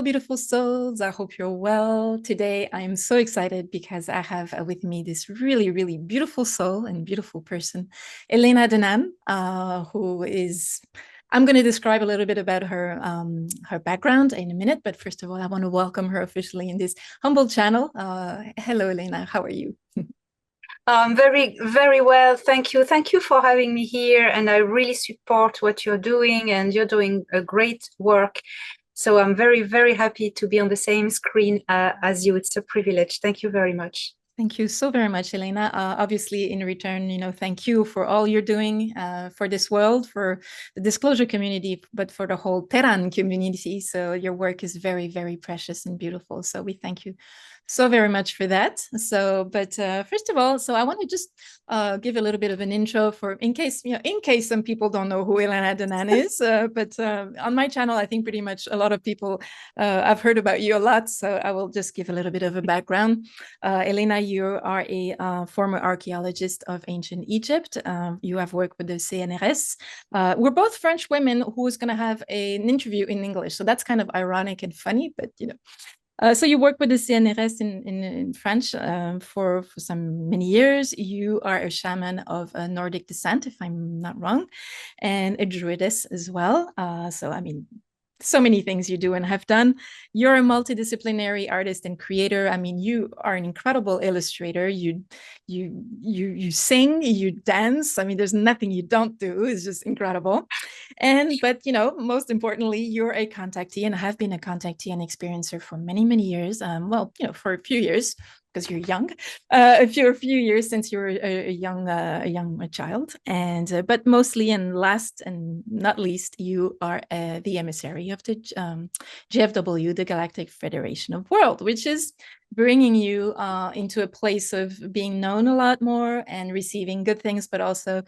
beautiful souls. I hope you're well. Today, I'm so excited because I have with me this really, really beautiful soul and beautiful person, Elena Danaan, who is... I'm going to describe a little bit about her her background in a minute, but first of all, I want to welcome her officially in this humble channel. Hello, Elena. How are you? Very, very well. Thank you. Thank you for having me here. And I really support what you're doing, and you're doing a great work. So I'm very, very happy to be on the same screen as you. It's a privilege. Thank you very much. Thank you so very much, Elena. Obviously, in return, thank you for all you're doing for this world, for the disclosure community, but for the whole Terran community. So your work is very, very precious and beautiful. So we thank you so very much for that. So, but first of all, so I want to just give a little bit of an intro for in case some people don't know who Elena Danaan is. But on my channel, I think pretty much a lot of people I've heard about you a lot. So I will just give a little bit of a background. Elena, you are a former archaeologist of ancient Egypt. You have worked with the CNRS. We're both French women who's going to have an interview in English. So that's kind of ironic and funny, but so you work with the CNRS in French for some many years. You are a shaman of Nordic descent, if I'm not wrong, and a druidess as well. So, I mean, so many things you do and have done. You're a multidisciplinary artist and creator. I mean, you are an incredible illustrator. You sing, you dance. I mean, there's nothing you don't do. It's just incredible. But most importantly, you're a contactee and have been a contactee and experiencer for many, many years. Well, for a few years, because you're young, a few years since you were a young child, and but mostly and last and not least, you are the emissary of the GFW, the Galactic Federation of World, which is bringing you into a place of being known a lot more and receiving good things, but also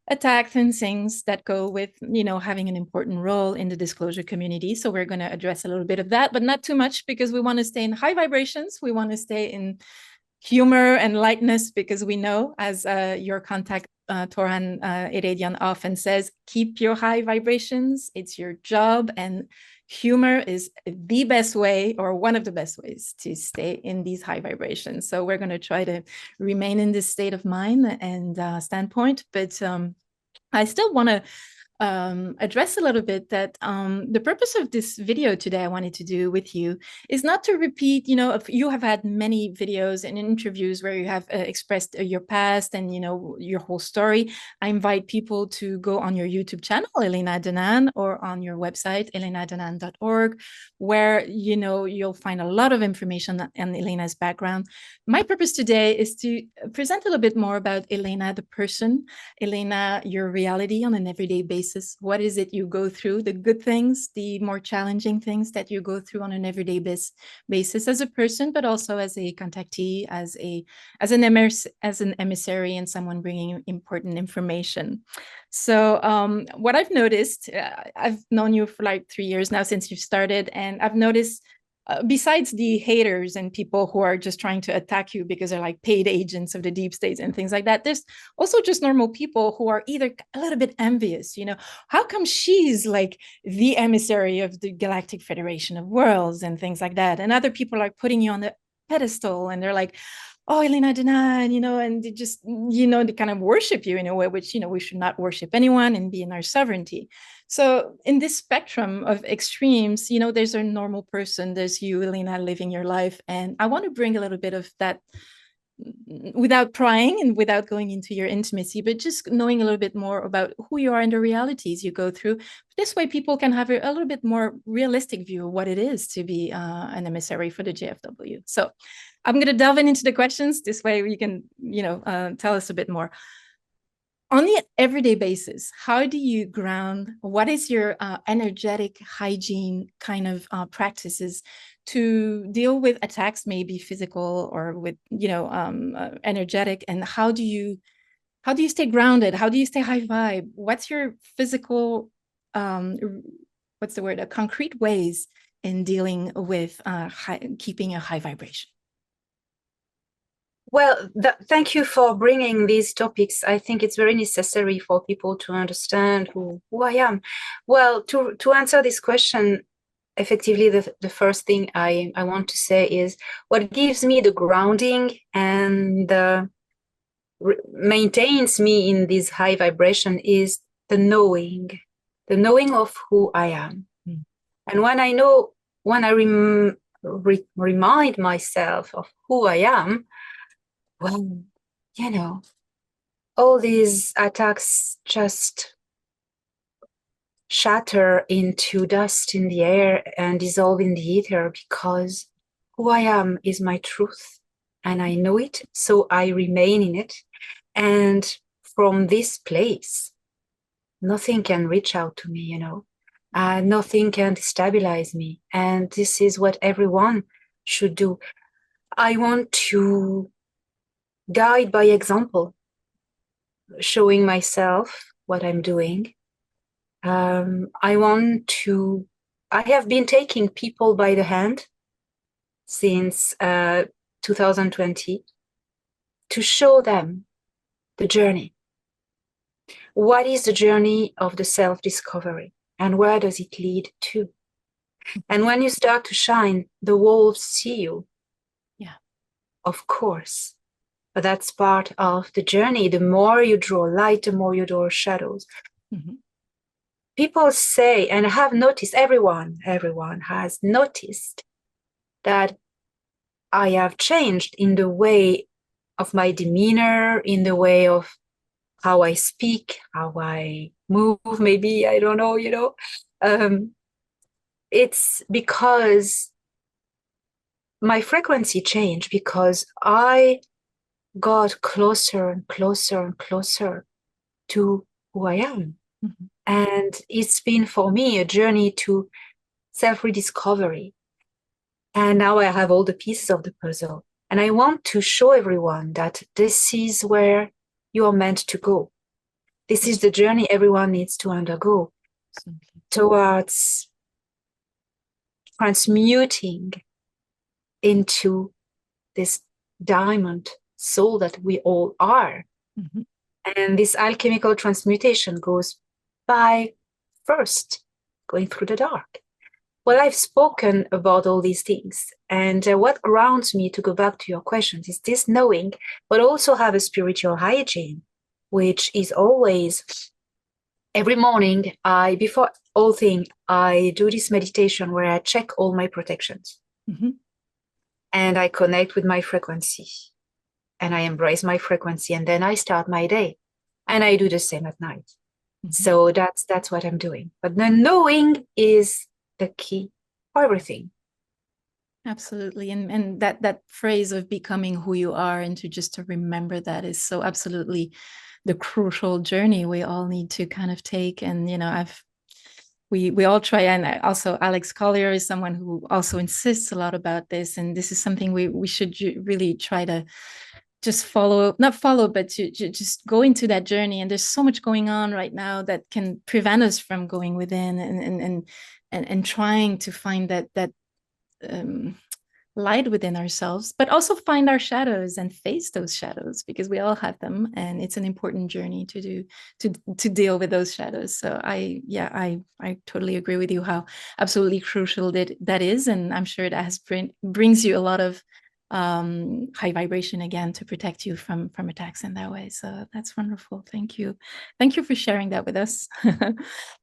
attacks and things that go with, having an important role in the disclosure community. So we're going to address a little bit of that, but not too much, because we want to stay in high vibrations. We want to stay in humor and lightness, because we know, as your contact, Terran Iredian, often says, keep your high vibrations. It's your job. And humor is the best way, or one of the best ways, to stay in these high vibrations. So we're going to try to remain in this state of mind and standpoint. But I still want to address a little bit that the purpose of this video today I wanted to do with you is not to repeat, if you have had many videos and interviews where you have expressed your past and, your whole story. I invite people to go on your YouTube channel, Elena Danaan, or on your website, elenadanaan.org, where, you'll find a lot of information on Elena's background. My purpose today is to present a little bit more about Elena, the person, Elena, your reality on an everyday basis. What is it you go through, the good things, the more challenging things that you go through on an everyday basis as a person, but also as a contactee, as an emissary, and someone bringing important information. So what I've noticed, I've known you for like 3 years now, since you started, and I've noticed besides the haters and people who are just trying to attack you because they're like paid agents of the deep states and things like that, there's also just normal people who are either a little bit envious, how come she's like the emissary of the Galactic Federation of Worlds and things like that, and other people are putting you on the pedestal and they're like, oh, Elena Danaan, and they just, they kind of worship you in a way, which, we should not worship anyone and be in our sovereignty. So in this spectrum of extremes, there's a normal person, there's you, Elena, living your life. And I want to bring a little bit of that without prying and without going into your intimacy, but just knowing a little bit more about who you are and the realities you go through. This way, people can have a little bit more realistic view of what it is to be an emissary for the GFW. So I'm going to delve into the questions. This way you can, tell us a bit more. On the everyday basis, how do you ground? What is your energetic hygiene kind of practices to deal with attacks, maybe physical or with, energetic? And how do you stay grounded? How do you stay high vibe? What's your physical, concrete ways in dealing with keeping a high vibration? Well, thank you for bringing these topics. I think it's very necessary for people to understand who I am. Well, to answer this question, effectively, the first thing I want to say is what gives me the grounding and maintains me in this high vibration is the knowing of who I am. Mm. And when I remind myself of who I am, well, you know, all these attacks just shatter into dust in the air and dissolve in the ether, because who I am is my truth and I know it, so I remain in it. And from this place, nothing can reach out to me, you know. Nothing can destabilize me. And this is what everyone should do. I want to guide by example, showing myself what I'm doing. I have been taking people by the hand since 2020 to show them the journey. What is the journey of the self-discovery and where does it lead to? And when you start to shine, the wolves see you. Yeah, of course. But that's part of the journey. The more you draw light, the more you draw shadows. Mm-hmm. People say, and I have noticed, everyone has noticed that I have changed in the way of my demeanor, in the way of how I speak, how I move, maybe, I don't know, you know. It's because my frequency changed, because I got closer and closer and closer to who I am. Mm-hmm. And it's been for me a journey to self-rediscovery. And now I have all the pieces of the puzzle. And I want to show everyone that this is where you are meant to go. This is the journey everyone needs to undergo. Absolutely. Towards transmuting into this diamond soul that we all are. Mm-hmm. And this alchemical transmutation goes by first going through the dark. Well, I've spoken about all these things, and what grounds me, to go back to your questions, is this knowing, but also have a spiritual hygiene, which is always, every morning, before all things, I do this meditation where I check all my protections. Mm-hmm. And I connect with my frequency, and I embrace my frequency, and then I start my day, and I do the same at night. Mm-hmm. So that's what I'm doing. But the knowing is the key for everything. Absolutely. And that phrase of becoming who you are, and to remember that, is so absolutely the crucial journey we all need to kind of take. And, you know, we all try, and also Alex Collier is someone who also insists a lot about this. And this is something we should really try to just not follow, but to just go into that journey. And there's so much going on right now that can prevent us from going within and trying to find that light within ourselves, but also find our shadows and face those shadows, because we all have them, and it's an important journey to do to deal with those shadows. So I totally agree with you how absolutely crucial that is, and I'm sure it brings you a lot of high vibration again to protect you from attacks in that way. So that's wonderful. Thank you for sharing that with us.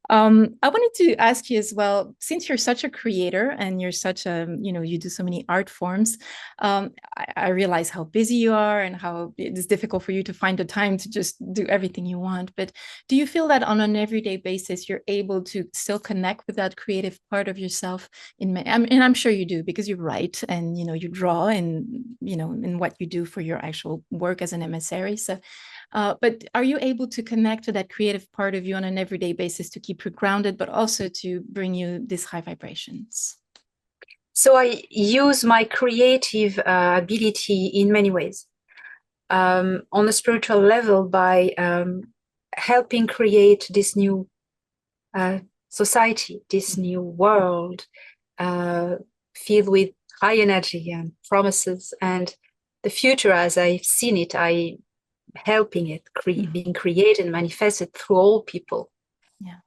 I wanted to ask you as well, since you're such a creator and you're such a, you do so many art forms, I realize how busy you are and how it is difficult for you to find the time to just do everything you want. But do you feel that on an everyday basis you're able to still connect with that creative part of yourself? And I'm sure you do, because you write and you draw, and in what you do for your actual work as an emissary. So but are you able to connect to that creative part of you on an everyday basis to keep you grounded, but also to bring you these high vibrations? So I use my creative ability in many ways. On a spiritual level, by helping create this new society, this new world filled with high energy and promises, and the future as I've seen it, I helping it being created and manifested through all people. Yeah.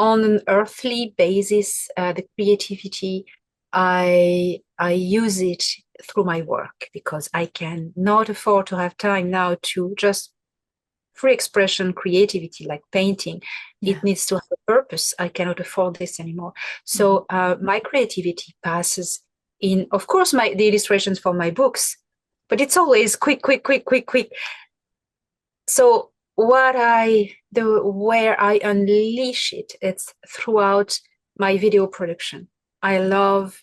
on an earthly basis, the creativity, I use it through my work, because I can not afford to have time now to just free expression creativity like painting. It needs to have a purpose. I cannot afford this anymore. So my creativity passes in, of course, the illustrations for my books, but it's always quick. So where I unleash it, it's throughout my video production. I love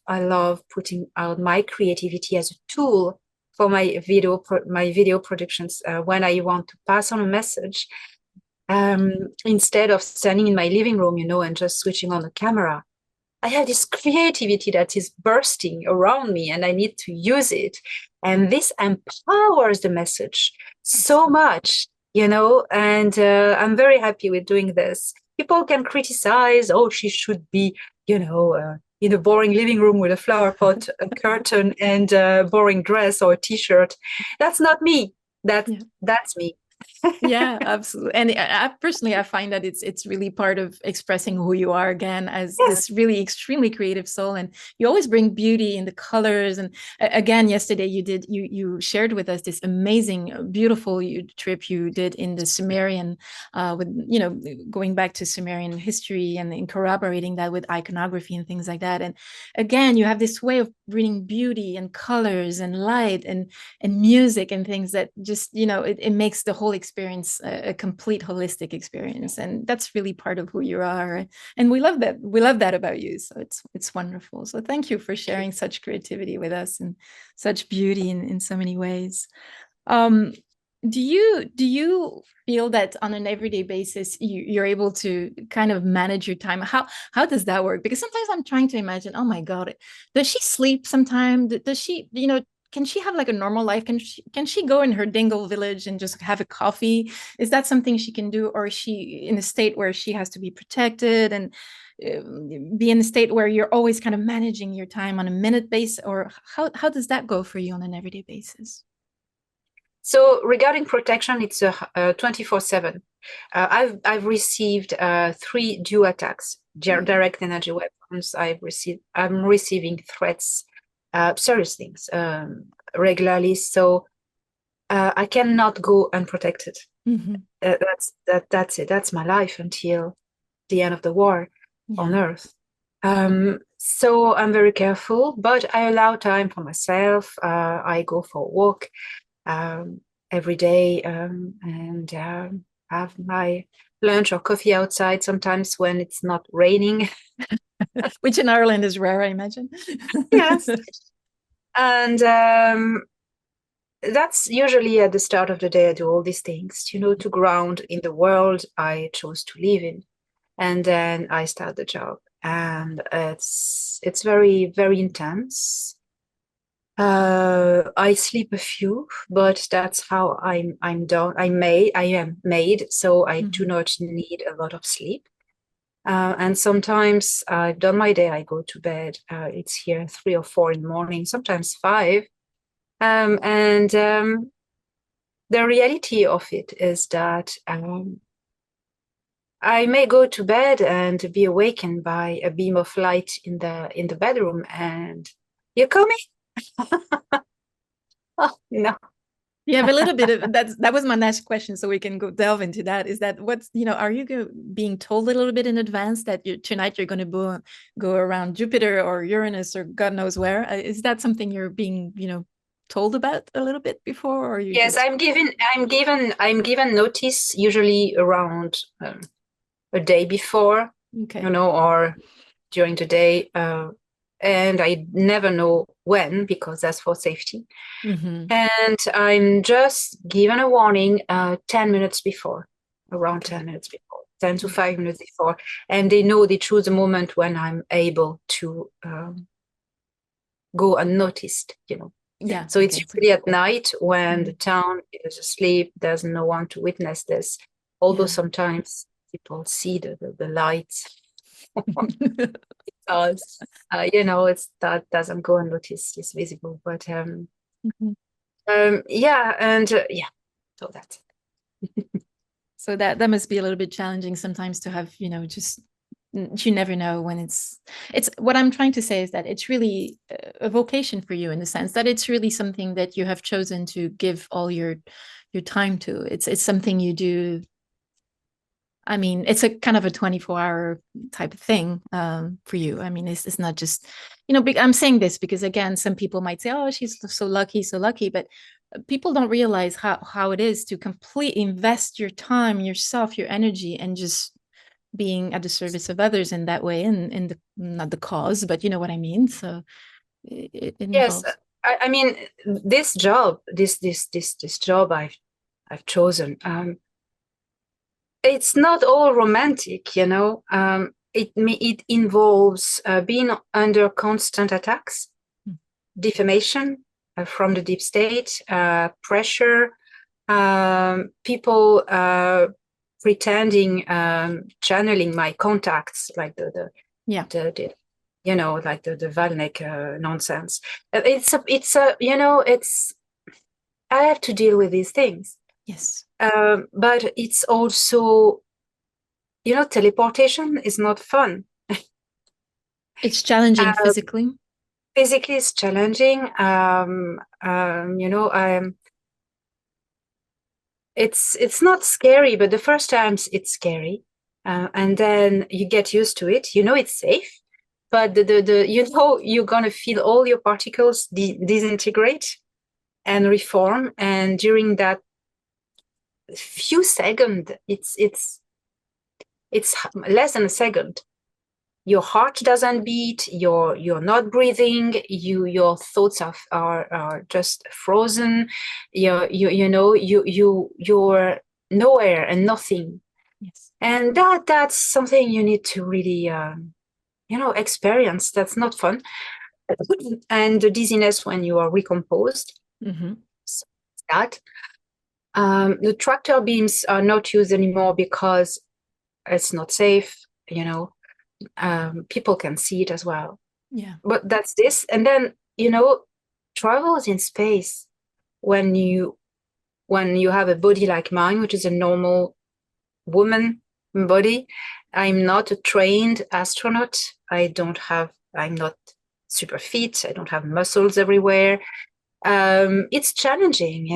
putting out my creativity as a tool for my video productions when I want to pass on a message. Instead of standing in my living room, and just switching on the camera, I have this creativity that is bursting around me, and I need to use it. And this empowers the message so much, and I'm very happy with doing this. People can criticize, oh, she should be, in a boring living room with a flower pot, a curtain, and a boring dress or a t-shirt. That's not me. That's me. Yeah, absolutely. And I personally, I find that it's really part of expressing who you are again as this really extremely creative soul. And you always bring beauty in the colors. And again, yesterday you shared with us this amazing, beautiful trip you did in the Sumerian, with, going back to Sumerian history and corroborating that with iconography and things like that. And again, you have this way of bringing beauty and colors and light and music and things that just, it makes the whole experience a complete holistic experience, and that's really part of who you are, and we love that about you. So it's wonderful. So thank you for sharing such creativity with us and such beauty in so many ways. Do you feel that on an everyday basis you're able to kind of manage your time? How does that work? Because sometimes I'm trying to imagine, oh my God, does she sleep sometime? Does she, can she have like a normal life? Can she go in her dingle village and just have a coffee? Is that something she can do? Or is she in a state where she has to be protected and be in a state where you're always kind of managing your time on a minute basis? Or how does that go for you on an everyday basis? So regarding protection, it's a 24/7. I've received 3 DU attacks, direct energy weapons. I'm receiving threats, serious things, regularly. So I cannot go unprotected. That's it. That's my life until the end of the war on Earth. So I'm very careful, but I allow time for myself. I go for a walk every day, and have my lunch or coffee outside sometimes when it's not raining. Which in Ireland is rare, I imagine. Yes. And that's usually at the start of the day. I do all these things, to ground in the world I chose to live in. And then I start the job. And it's very, very intense. I sleep a few, but that's how I'm done. I am made, so I do not need a lot of sleep. And sometimes I've done my day, I go to bed. It's here 3 or 4 in the morning, sometimes 5. And the reality of it is that I may go to bed and be awakened by a beam of light in the bedroom, and you're coming. Oh, no. You have a little bit of that was my next question, so we can delve into that. Is that what's, are you being told a little bit in advance that tonight you're going to go around Jupiter or Uranus or God knows where? Is that something you're being, told about a little bit before, or you? Yes, I'm given notice usually around a day before, or during the day. And I never know when, because that's for safety. And I'm just given a warning 10 minutes before, around 10 minutes before, 10 to 5 minutes before. And they choose a moment when I'm able to go unnoticed, Yeah. So it's usually at night when the town is asleep, there's no one to witness this. Although sometimes people see the lights. Because it's that doesn't go unnoticed, it's visible, but so that's so that must be a little bit challenging sometimes to have just you never know when it's what I'm trying to say is that it's really a vocation for you, in the sense that it's really something that you have chosen to give all your time to. It's something you do. I mean, it's a kind of a 24-hour type of thing for you. I mean, it's not just, I'm saying this because, again, some people might say, oh, she's so lucky, so lucky. But people don't realize how it is to completely invest your time, yourself, your energy, and just being at the service of others in that way, and in the, not the cause, but you know what I mean. So it Yes, involves. I mean, this job, this job I've chosen. It's not all romantic, it involves being under constant attacks, defamation from the deep state, pressure, people pretending, channeling my contacts, like the like the Valnek nonsense. I have to deal with these things. Yes. But it's also, teleportation is not fun. It's challenging physically. Physically, it's challenging. It's not scary, but the first times it's scary, and then you get used to it. It's safe, but you're gonna feel all your particles disintegrate and reform, and during that few seconds, it's less than a second. Your heart doesn't beat. You're not breathing. Your thoughts are just frozen. You're nowhere and nothing. Yes. And that's something you need to really experience. That's not fun. And the dizziness when you are recomposed. Mm-hmm. So that the tractor beams are not used anymore because it's not safe. People can see it as well. Yeah. But that's this. And then, travels in space, when you have a body like mine, which is a normal woman body. I'm not a trained astronaut. I'm not super fit. I don't have muscles everywhere. It's challenging,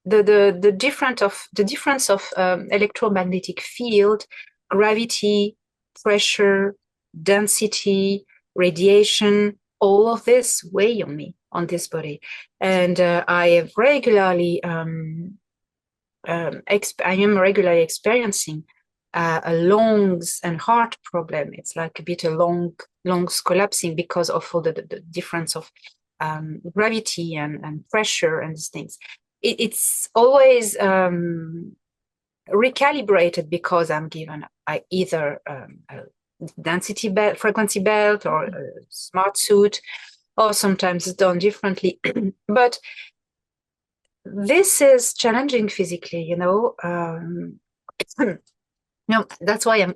the difference of electromagnetic field, gravity, pressure, density, radiation, all of this weigh on me, on this body. And I am regularly experiencing a lungs and heart problem. It's like a bit of lungs collapsing because of all the difference of gravity and pressure and these things. It's always recalibrated because I'm given either a density belt, frequency belt, or a smart suit, or sometimes it's done differently. But this is challenging physically, that's why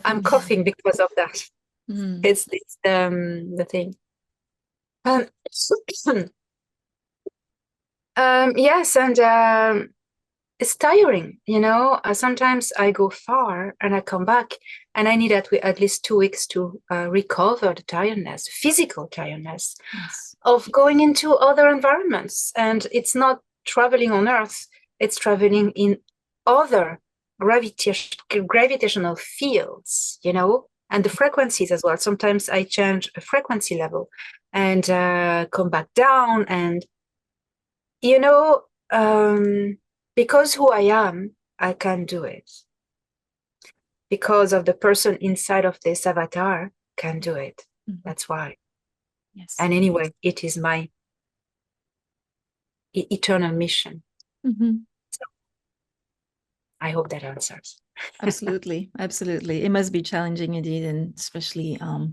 I'm coughing because of that. Mm. It's the thing. Yes, and it's tiring, sometimes I go far and I come back and I need at least 2 weeks to recover the tiredness, physical tiredness, yes, of going into other environments. And it's not traveling on Earth, it's traveling in other gravitational fields, and the frequencies as well. Sometimes I change a frequency level and come back down, and because who I am, I can do it. Because of the person inside of this avatar can do it. Mm-hmm. That's why. Yes. And anyway, it is my eternal mission. Mm-hmm. So I hope that answers. Absolutely. It must be challenging indeed, and especially not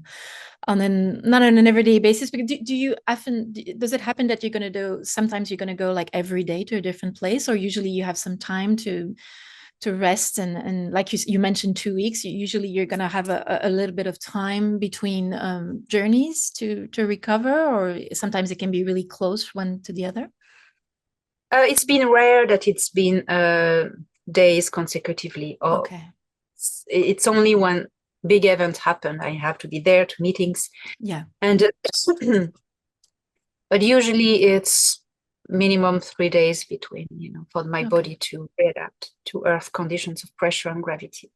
on an everyday basis. But do you often, does it happen that sometimes you're going to go like every day to a different place, or usually you have some time to rest, and like you mentioned 2 weeks, usually you're going to have a little bit of time between journeys to recover, or sometimes it can be really close one to the other? It's been rare that it's been days consecutively. Or Okay. it's only when big events happen, I have to be there to meetings. Yeah. And but usually it's minimum 3 days between, for my body to adapt to Earth conditions of pressure and gravity.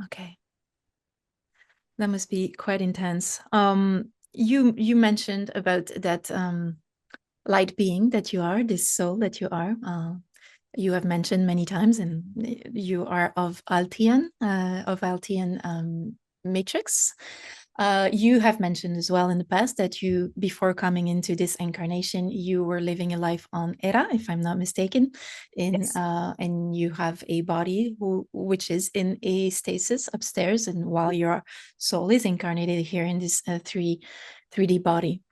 Okay. That must be quite intense. You mentioned about that light being that you are, this soul that you are. You have mentioned many times, and you are of Altian matrix. You have mentioned as well in the past that you, before coming into this incarnation, you were living a life on Era, if I'm not mistaken, Yes. And you have a body which is in a stasis upstairs, and while your soul is incarnated here in this 3D body.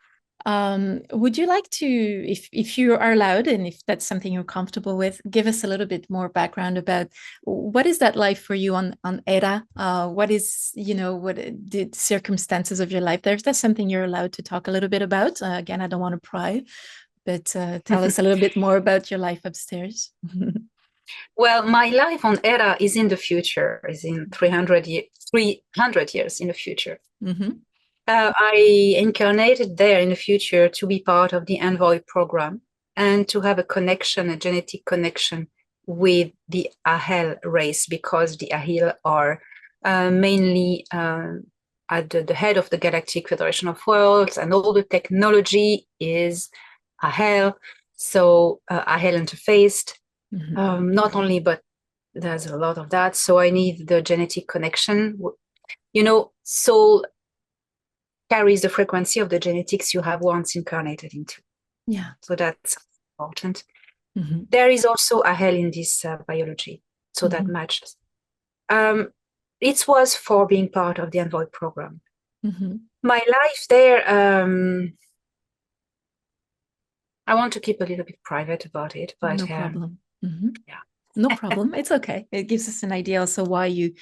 Would you like to, if you are allowed, and if that's something you're comfortable with, give us a little bit more background about what is that life for you on Era? What is, what the circumstances of your life there? Is that something you're allowed to talk a little bit about? Again, I don't want to pry, but tell us a little bit more about your life upstairs. Well, my life on Era is in the future, is in 300 years in the future. Mm-hmm. I incarnated there in the future to be part of the Envoy program and to have a connection, a genetic connection with the Ahel race, because the Ahel are mainly at the head of the Galactic Federation of Worlds, and all the technology is Ahel. So Ahel interfaced, not only, but there's a lot of that. So I need the genetic connection. Soul carries the frequency of the genetics you have once incarnated into. Yeah. So that's important. Mm-hmm. There is also a hell in this biology, so that matches. It was for being part of the Envoy program. My life there, I want to keep a little bit private about it, but no problem. Yeah. No problem. It's okay. It gives us an idea also why you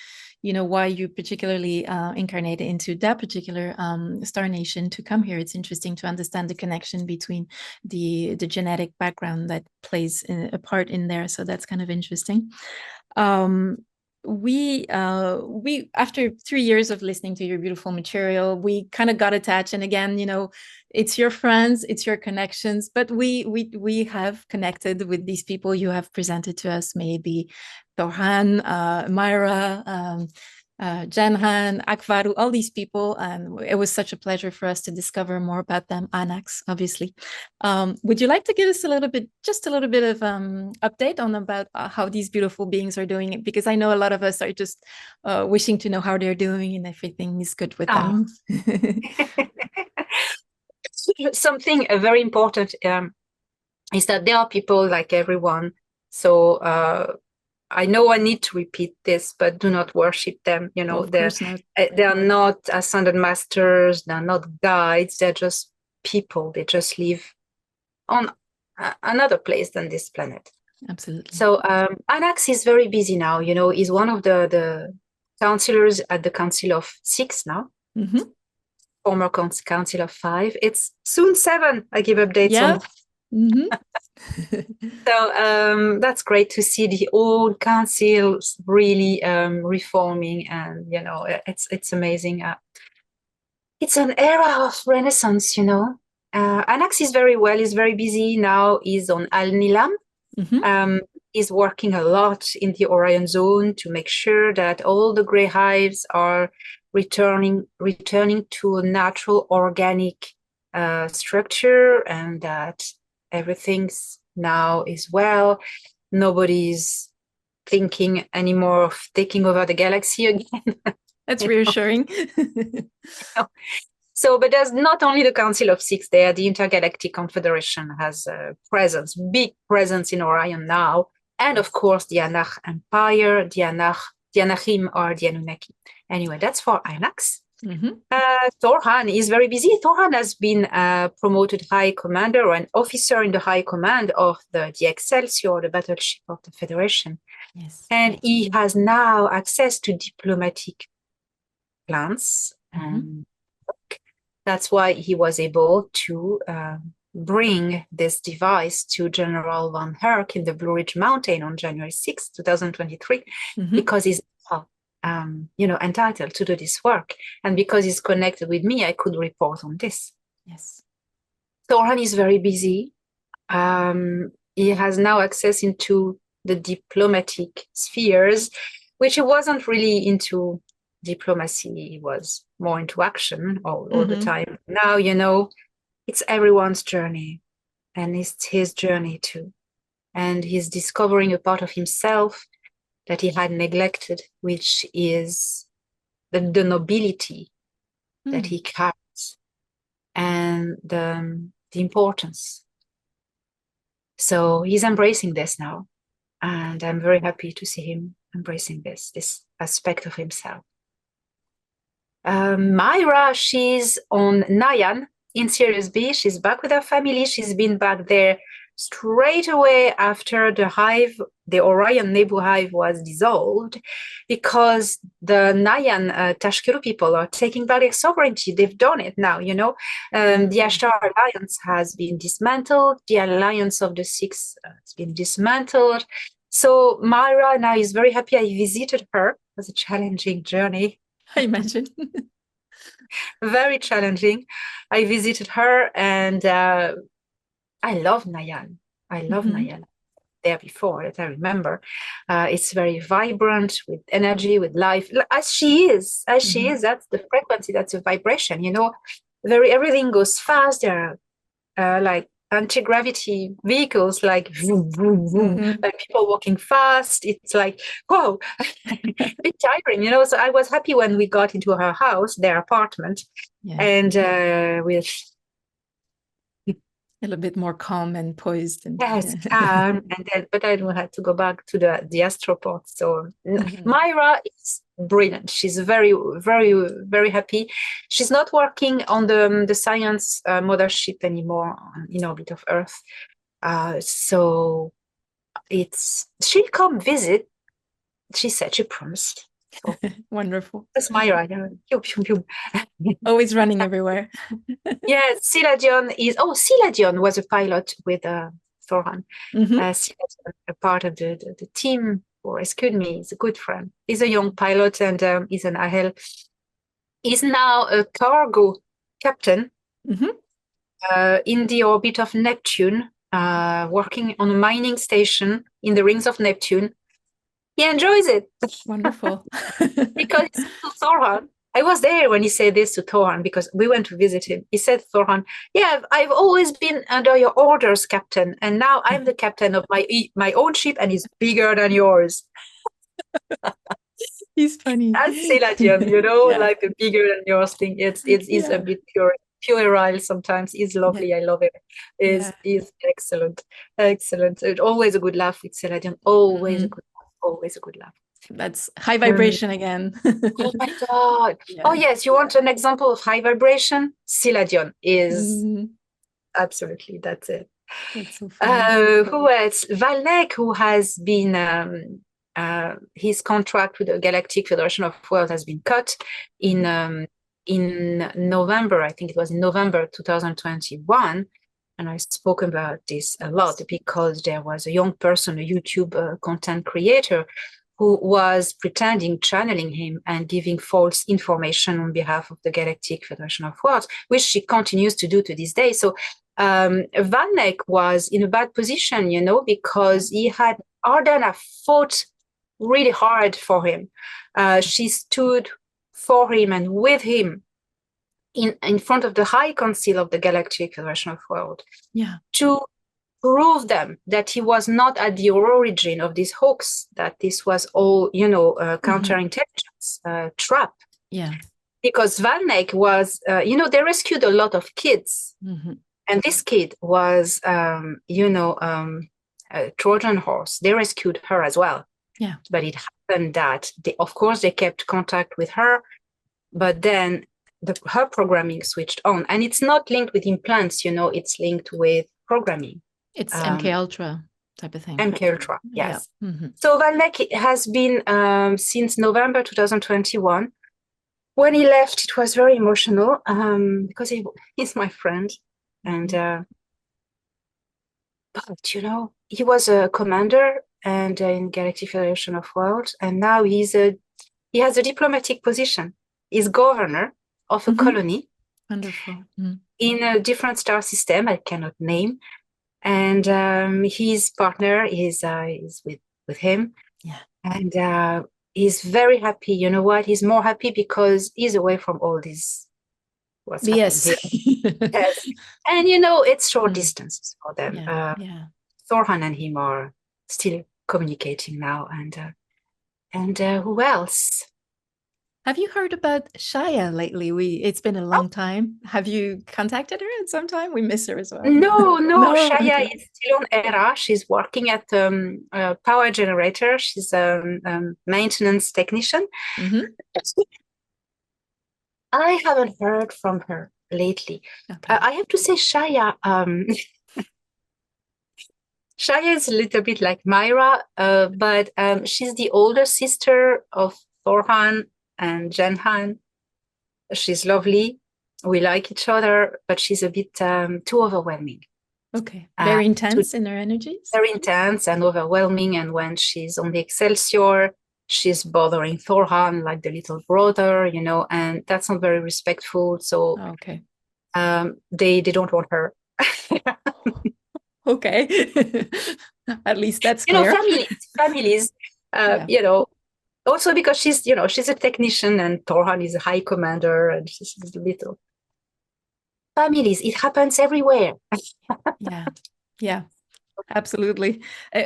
particularly incarnated into that particular star nation to come here. It's interesting to understand the connection between the genetic background that plays a part in there. So that's kind of interesting. We after 3 years of listening to your beautiful material, we kind of got attached. And again, it's your friends, it's your connections, but we have connected with these people you have presented to us, maybe Torhan, Myra, Janhan, Akvaru, all these people. And it was such a pleasure for us to discover more about them. Anax, obviously. Would you like to give us just a little bit of update on about how these beautiful beings are doing it? Because I know a lot of us are just wishing to know how they're doing and everything is good with them. Something very important is that there are people like everyone. So I know I need to repeat this, but do not worship them. They are not ascended masters. They're not guides. They're just people. They just live on another place than this planet. Absolutely. So Anax is very busy now. He's one of the counselors at the Council of 6 now. Former Council of 5. It's soon 7. I give updates on. So that's great to see the old councils really reforming, and it's amazing. It's an era of renaissance. Anax is very well. He's very busy now. He's on Al Nilam. He's working a lot in the Orion zone to make sure that all the gray hives are returning to a natural organic structure, and that everything's now is well. Nobody's thinking anymore of taking over the galaxy again. That's reassuring. So, but there's not only the Council of 6 there. The Intergalactic Confederation has a big presence in Orion now. And of course, the Anach Empire, the Anachim or the Anunnaki. Anyway, that's for Anax. Torhan is very busy. Torhan has been promoted High Commander or an officer in the High Command of the Excelsior, the battleship of the Federation. Yes. And he has now access to diplomatic plans. That's why he was able to bring this device to General von Herk in the Blue Ridge Mountain on January 6, 2023, because he's entitled to do this work. And because he's connected with me, I could report on this. Yes. Terran is very busy. He has now access into the diplomatic spheres, which he wasn't really into diplomacy. He was more into action all the time. Now, it's everyone's journey, and it's his journey too. And he's discovering a part of himself that he had neglected, which is the nobility that he carries and the importance. So he's embracing this now. And I'm very happy to see him embracing this aspect of himself. Myra, she's on Nayan in Sirius B. She's back with her family. She's been back there straight away after the Orion Nebu hive was dissolved, because the Nayan Tashkelu people are taking back their sovereignty. They've done it now, the Ashtar Alliance has been dismantled. The Alliance of the Six has been dismantled. So Myra now is very happy. I visited her. It was a challenging journey. I imagine. Very challenging. I visited her, and I love Nayan. I love Nayan. There before, that I remember. It's very vibrant, with energy, with life, as she is. That's the frequency, that's a vibration, everything goes fast. There are like anti-gravity vehicles, like vroom, vroom, vroom, like people walking fast. It's like, whoa, a bit tiring, So I was happy when we got into her house, their apartment, and with a little bit more calm and poised. And, calm. But I don't have to go back to the astroport. So Myra is brilliant. She's very, very, very happy. She's not working on the science mothership anymore in orbit of Earth. So she'll come visit. She said, she promised. So, wonderful. That's Myra. Always running everywhere. Yes, Silla Dion was a pilot with Thoran. Silla Dion, a part of the team who rescued me. He's a good friend. He's a young pilot, and he's an AHEL. He's now a cargo captain in the orbit of Neptune, working on a mining station in the rings of Neptune. He enjoys it. Wonderful. Because he said to Thoran, I was there when he said this to Thoran, because we went to visit him. He said, Thoran, I've always been under your orders, Captain, and now I'm the captain of my own ship, and it's bigger than yours. He's funny. That's Seladian, like a bigger than yours thing. It's a bit puerile sometimes. He's lovely. I love it. He's excellent. Excellent. It's always a good laugh with Seladian. Always a good laugh. That's high vibration again. Oh my God. Yeah. Oh yes, you want an example of high vibration? Seladion is absolutely, that's it. That's so funny. Who else? Valnek, who has been his contract with the Galactic Federation of Worlds has been cut in November. I think it was in November 2021. And I spoke about this a lot because there was a young person, a YouTube content creator, who was channeling him and giving false information on behalf of the Galactic Federation of Worlds, which she continues to do to this day. So Valnek was in a bad position, because Ardana fought really hard for him. She stood for him and with him in front of the High Council of the Galactic Federation of Worlds to prove them that he was not at the origin of this hoax, that this was all, counterintelligence trap. Yeah. Because Valnek was, they rescued a lot of kids. And this kid was, a Trojan horse. They rescued her as well. Yeah. But it happened that, they kept contact with her, but then her programming switched on. And it's not linked with implants, it's linked with programming. It's MK Ultra type of thing. MK Ultra, yes. Yeah. So Valnek has been since November 2021. When he left, it was very emotional because he's my friend. And But, he was a commander and in Galactic Federation of Worlds, and now he has a diplomatic position. He's governor of a colony. Wonderful. In a different star system I cannot name, and his partner is with him. Yeah. And he's very happy. You know what? He's more happy because he's away from all this what's happening here. Yes. And it's short distances for them. Thorhan and him are still communicating now, and who else? Have you heard about Shaya lately? It's been a long time. Have you contacted her at some time? We miss her as well. No. Shaya is still on ERA. She's working at a power generator. She's a maintenance technician. I haven't heard from her lately. Okay. I have to say, Shaya, Shaya is a little bit like Myra, but she's the older sister of Thorhan and Jenhan. She's lovely. We like each other, but she's a bit too overwhelming. Okay. Very intense in her energies? Very intense and overwhelming. And when she's on the Excelsior, she's bothering Thorhan like the little brother, and that's not very respectful. So okay. They don't want her. Okay. At least that's clear. Families, also because she's a technician and Thorhan is a high commander and she's a little families. It happens everywhere. Yeah, absolutely.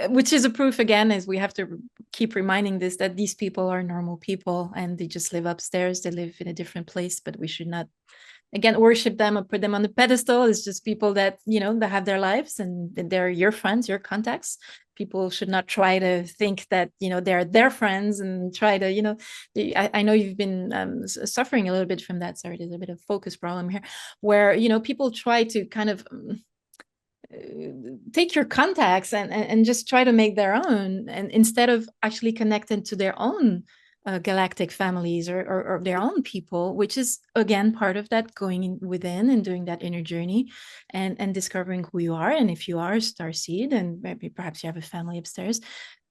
Which is a proof again, is we have to keep reminding this, that these people are normal people and they just live upstairs. They live in a different place, but we should not, again, worship them or put them on the pedestal. It's just people that, that have their lives and they're your friends, your contacts. People should not try to think that, they're their friends and try to, I know you've been suffering a little bit from that. Sorry, there's a bit of focus problem here where, people try to kind of take your contacts and just try to make their own, and instead of actually connecting to their own galactic families or their own people, which is again part of that going within and doing that inner journey and discovering who you are. And if you are a starseed and maybe perhaps you have a family upstairs,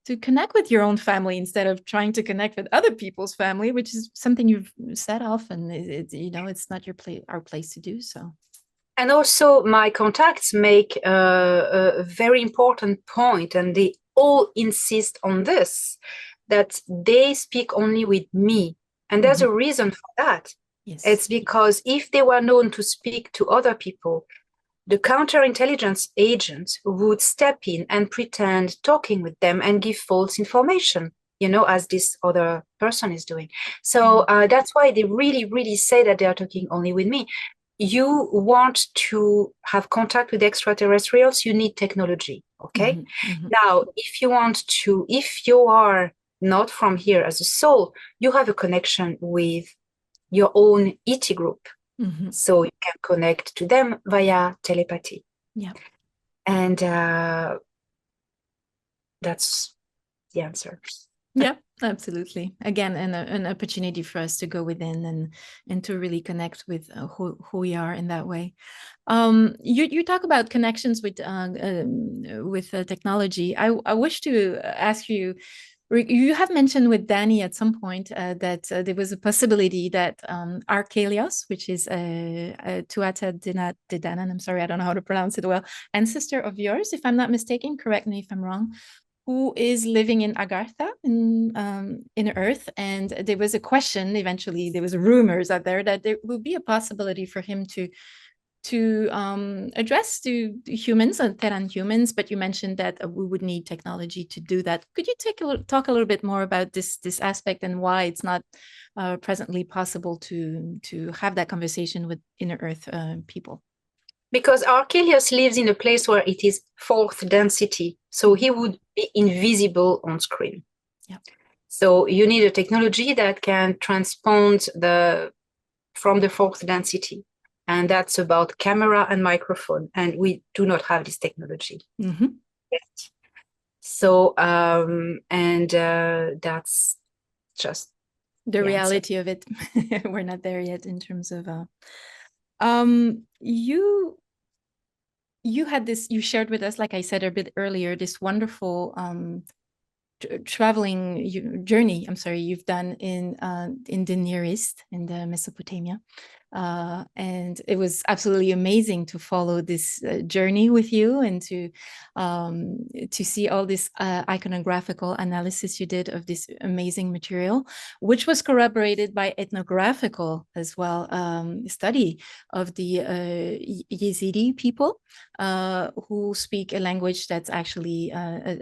to connect with your own family instead of trying to connect with other people's family, which is something you've said often. It's not our place to do so. And also my contacts make a very important point, and they all insist on this, that they speak only with me. And there's a reason for that. Yes. It's because if they were known to speak to other people, the counterintelligence agents would step in and pretend talking with them and give false information, as this other person is doing. So that's why they really, really say that they are talking only with me. You want to have contact with extraterrestrials, you need technology, okay? Now, if you are not from here as a soul, you have a connection with your own ET group. So you can connect to them via telepathy. Yeah. And that's the answer. Yeah, absolutely. Again, an opportunity for us to go within and to really connect with who we are in that way. You talk about connections with technology. I wish to ask you. You have mentioned with Dani at some point that there was a possibility that Archelios, which is Tuatha De Danaan, I'm sorry, I don't know how to pronounce it well, ancestor of yours, if I'm not mistaken, correct me if I'm wrong, who is living in Agartha in Earth. And there was a question, eventually there was rumors out there that there would be a possibility for him to address to humans and Terran humans, but you mentioned that we would need technology to do that. Could you talk a little bit more about this aspect and why it's not presently possible to have that conversation with inner Earth people? Because Archelios lives in a place where it is fourth density, so he would be invisible on screen. Yeah. So you need a technology that can transpond from the fourth density. And that's about camera and microphone. And we do not have this technology yet. So, that's just the reality of it. We're not there yet in terms of, you had this, you shared with us, like I said a bit earlier, this wonderful traveling journey, I'm sorry, you've done in the Near East, in the Mesopotamia. And it was absolutely amazing to follow this journey with you, and to see all this iconographical analysis you did of this amazing material, which was corroborated by ethnographical as well, study of the Yazidi people, who speak a language that's actually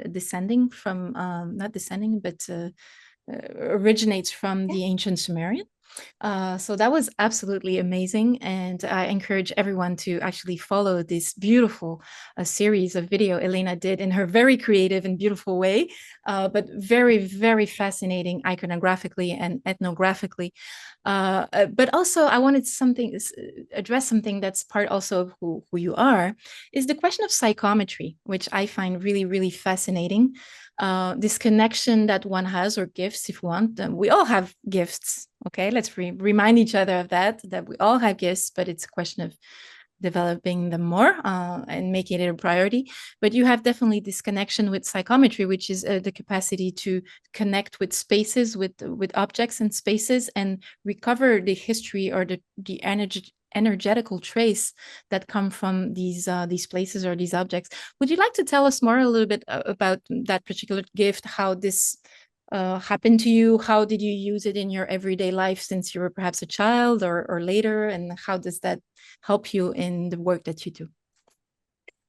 descending from, not descending, but originates from the ancient Sumerian. So that was absolutely amazing. And I encourage everyone to actually follow this beautiful series of video Elena did in her very creative and beautiful way, but very, very fascinating iconographically and ethnographically. But also I wanted address something that's part also of who you are, is the question of psychometry, which I find really, really fascinating. This connection that one has, or gifts, if you want. We all have gifts. Okay, let's remind each other of that we all have gifts, but it's a question of developing them more and making it a priority. But you have definitely this connection with psychometry, which is the capacity to connect with spaces, with objects and spaces, and recover the history or the energetical trace that come from these places or these objects. Would you like to tell us more a little bit about that particular gift, how this happened to you? How did you use it in your everyday life since you were perhaps a child or later? And how does that help you in the work that you do?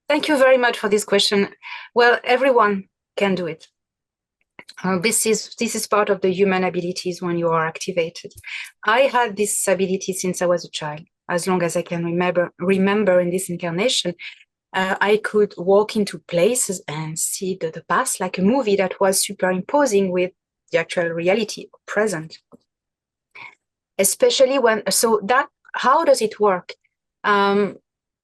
Thank you very much for this question. Well, everyone can do it. This is part of the human abilities when you are activated. I had this ability since I was a child. As long as I can remember in this incarnation, I could walk into places and see the past like a movie that was superimposing with the actual reality present. Especially how does it work?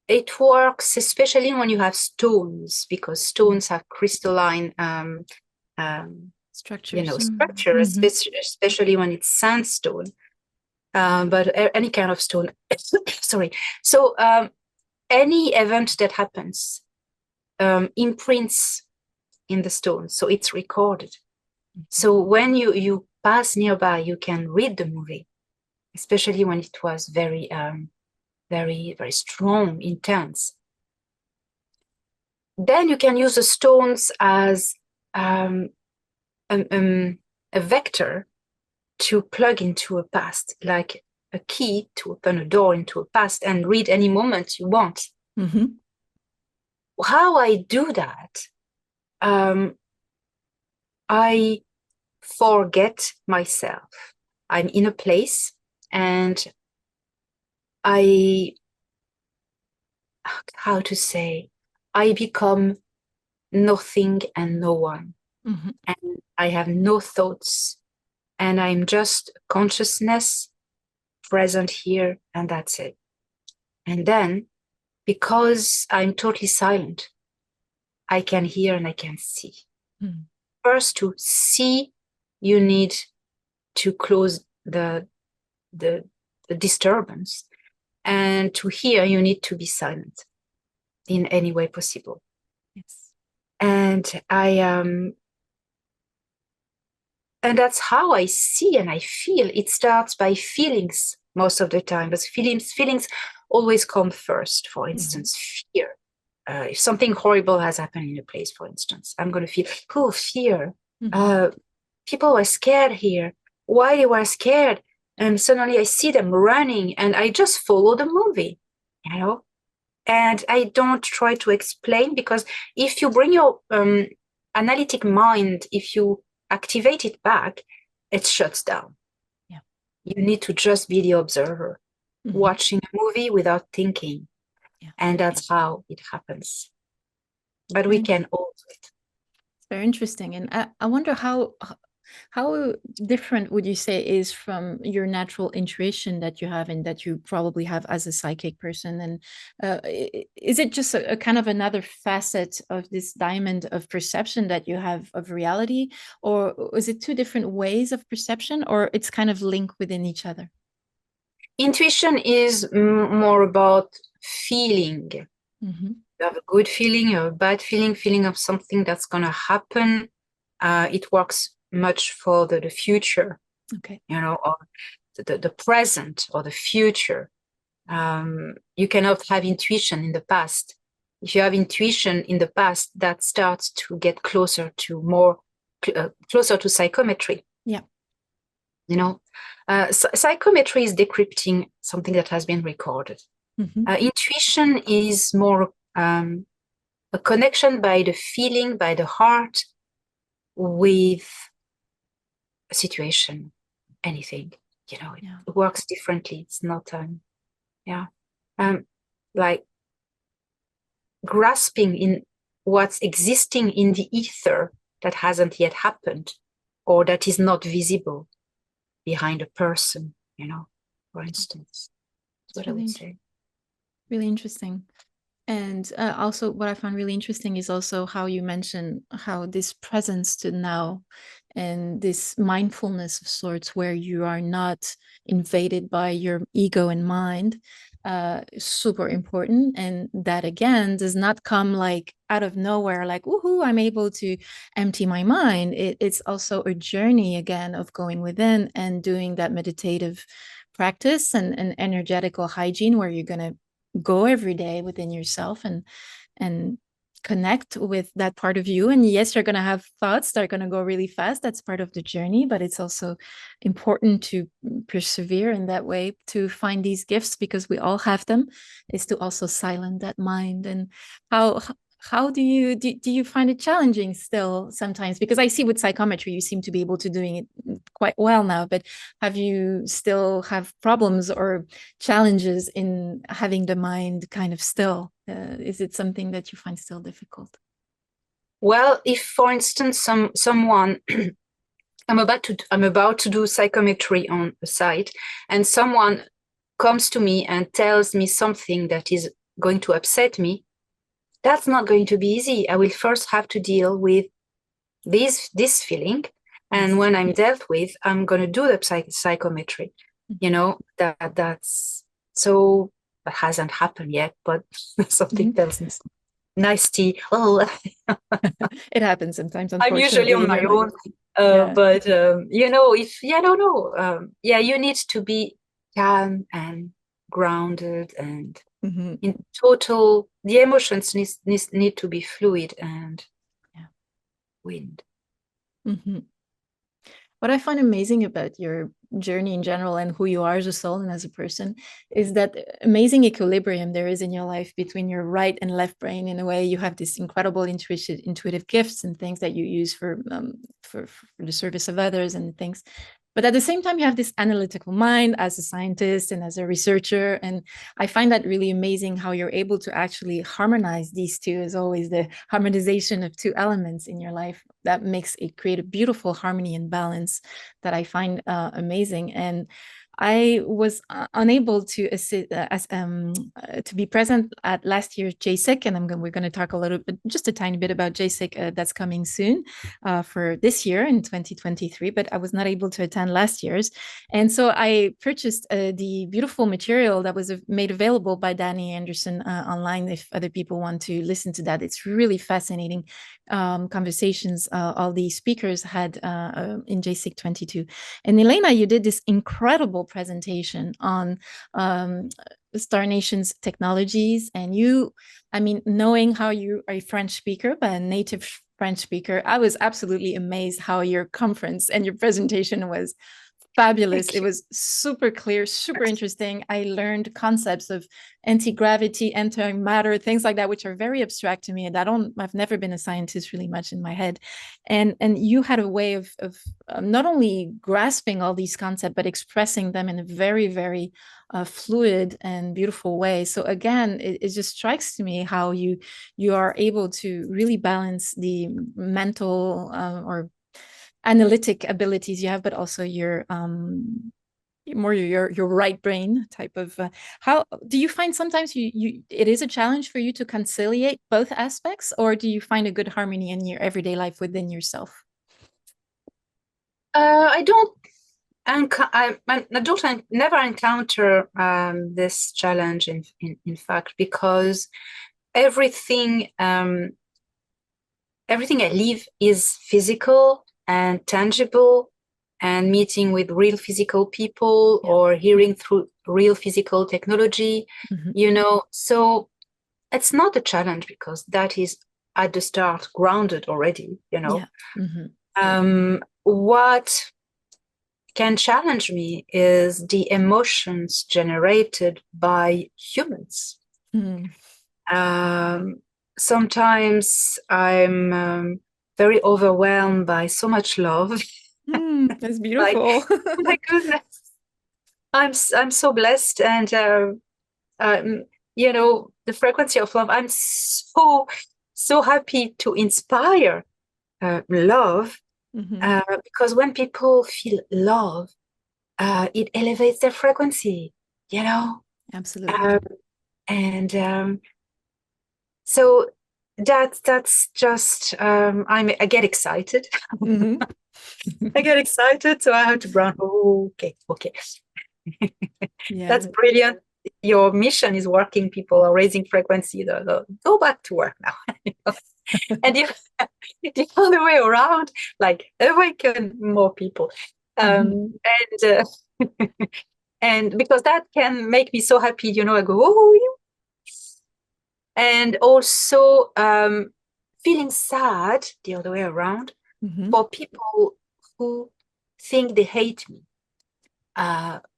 It works especially when you have stones, because stones have crystalline structure, especially when it's sandstone. But any kind of stone. Sorry. So any event that happens imprints in the stone, so it's recorded. So when you pass nearby, you can read the movie, especially when it was very, very, very strong, intense. Then you can use the stones as a vector to plug into a past, like a key to open a door into a past and read any moment you want. Mm-hmm. How I do that, I forget myself. I'm in a place and I become nothing and no one. Mm-hmm. And I have no thoughts. And I'm just consciousness present here, and that's it. And then, because I'm totally silent, I can hear and I can see. Mm-hmm. First, to see, you need to close the disturbance. And to hear, you need to be silent in any way possible. Yes. And and that's how I see and I feel. It starts by feelings most of the time, but feelings always come first. For instance, fear. If something horrible has happened in a place, for instance, I'm going to feel, fear. People were scared here. Why they were scared? And suddenly I see them running and I just follow the movie, And I don't try to explain, because if you bring your analytic mind, if you activate it back, it shuts down. Yeah. You need to just be the observer, watching a movie without thinking. Yeah. And that's how it happens. But we can all do it. It's very interesting. And I wonder how different would you say is from your natural intuition that you have and that you probably have as a psychic person? And is it just a kind of another facet of this diamond of perception that you have of reality? Or is it two different ways of perception, or it's kind of linked within each other? Intuition is more about feeling. You have a good feeling or a bad feeling of something that's going to happen. It works much for the future, Okay. or the present or the future. You cannot have intuition in the past. If you have intuition in the past, that starts to get closer to psychometry. Yeah. Psychometry is decrypting something that has been recorded. Intuition is more a connection by the feeling, by the heart, with a situation, anything. It works differently. It's not like grasping in what's existing in the ether that hasn't yet happened, or that is not visible behind a person, for instance. That's what I would say. Really interesting. And also what I found really interesting is also how you mentioned how this presence to now and this mindfulness of sorts, where you are not invaded by your ego and mind, is super important. And that again does not come like out of nowhere, like, woohoo, I'm able to empty my mind. It's also a journey again of going within and doing that meditative practice and energetical hygiene, where you're going to go every day within yourself and connect with that part of you. And yes, you're going to have thoughts that are going to go really fast. That's part of the journey, but it's also important to persevere in that way, to find these gifts, because we all have them, is to also silence that mind. And how do you find it challenging still sometimes? Because I see with psychometry, you seem to be able to doing it quite well now, but have you still have problems or challenges in having the mind kind of still? Is it something that you find still difficult? Well, if, for instance, someone I'm about to do psychometry on a site, and someone comes to me and tells me something that is going to upset me, that's not going to be easy. I will first have to deal with this feeling. And when I'm dealt with, I'm going to do the psychometry. That's so, that hasn't happened yet, but something tells me nice tea. Oh, it happens sometimes. I'm usually on my own. But if I don't know, you need to be calm and grounded, and in total, the emotions need to be fluid and wind. What I find amazing about your journey in general and who you are as a soul and as a person is that amazing equilibrium there is in your life between your right and left brain. In a way, you have this incredible intuitive gifts and things that you use for the service of others and things. But at the same time, you have this analytical mind as a scientist and as a researcher. And I find that really amazing how you're able to actually harmonize these two, as always, the harmonization of two elements in your life that create a beautiful harmony and balance that I find amazing. And I was unable to to be present at last year's GSIC, and we're going to talk just a tiny bit about GSIC that's coming soon for this year in 2023. But I was not able to attend last year's, and so I purchased the beautiful material that was made available by Dani Henderson online. If other people want to listen to that, it's really fascinating conversations all the speakers had in GSIC 22. And Elena, you did this incredible presentation on Star Nations technologies. And knowing how you are a French speaker, but a native French speaker, I was absolutely amazed how your conference and your presentation was fabulous. It was super clear, super interesting. I learned concepts of anti-gravity, antimatter, things like that, which are very abstract to me. And I've never been a scientist really much in my head. And you had a way of not only grasping all these concepts, but expressing them in a very, very fluid and beautiful way. So again, it just strikes to me how you are able to really balance the mental or analytic abilities you have, but also your right brain type of how do you find sometimes it is a challenge for you to conciliate both aspects, or do you find a good harmony in your everyday life within yourself? I never encounter this challenge in fact, because everything everything I live is physical and tangible, and meeting with real physical people or hearing through real physical technology, so it's not a challenge because that is at the start grounded already, What can challenge me is the emotions generated by humans. Sometimes I'm very overwhelmed by so much love. That's beautiful. Oh my goodness, I'm so blessed, and the frequency of love. I'm so happy to inspire love, because when people feel love, it elevates their frequency. Absolutely. So that's just I get excited. I get excited, so I have to brown. Okay. That's brilliant. Your mission is working. People are raising frequency. Go back to work now. And the other way around, like awaken more people. And and because that can make me so happy, I go, and also feeling sad the other way around for people who think they hate me,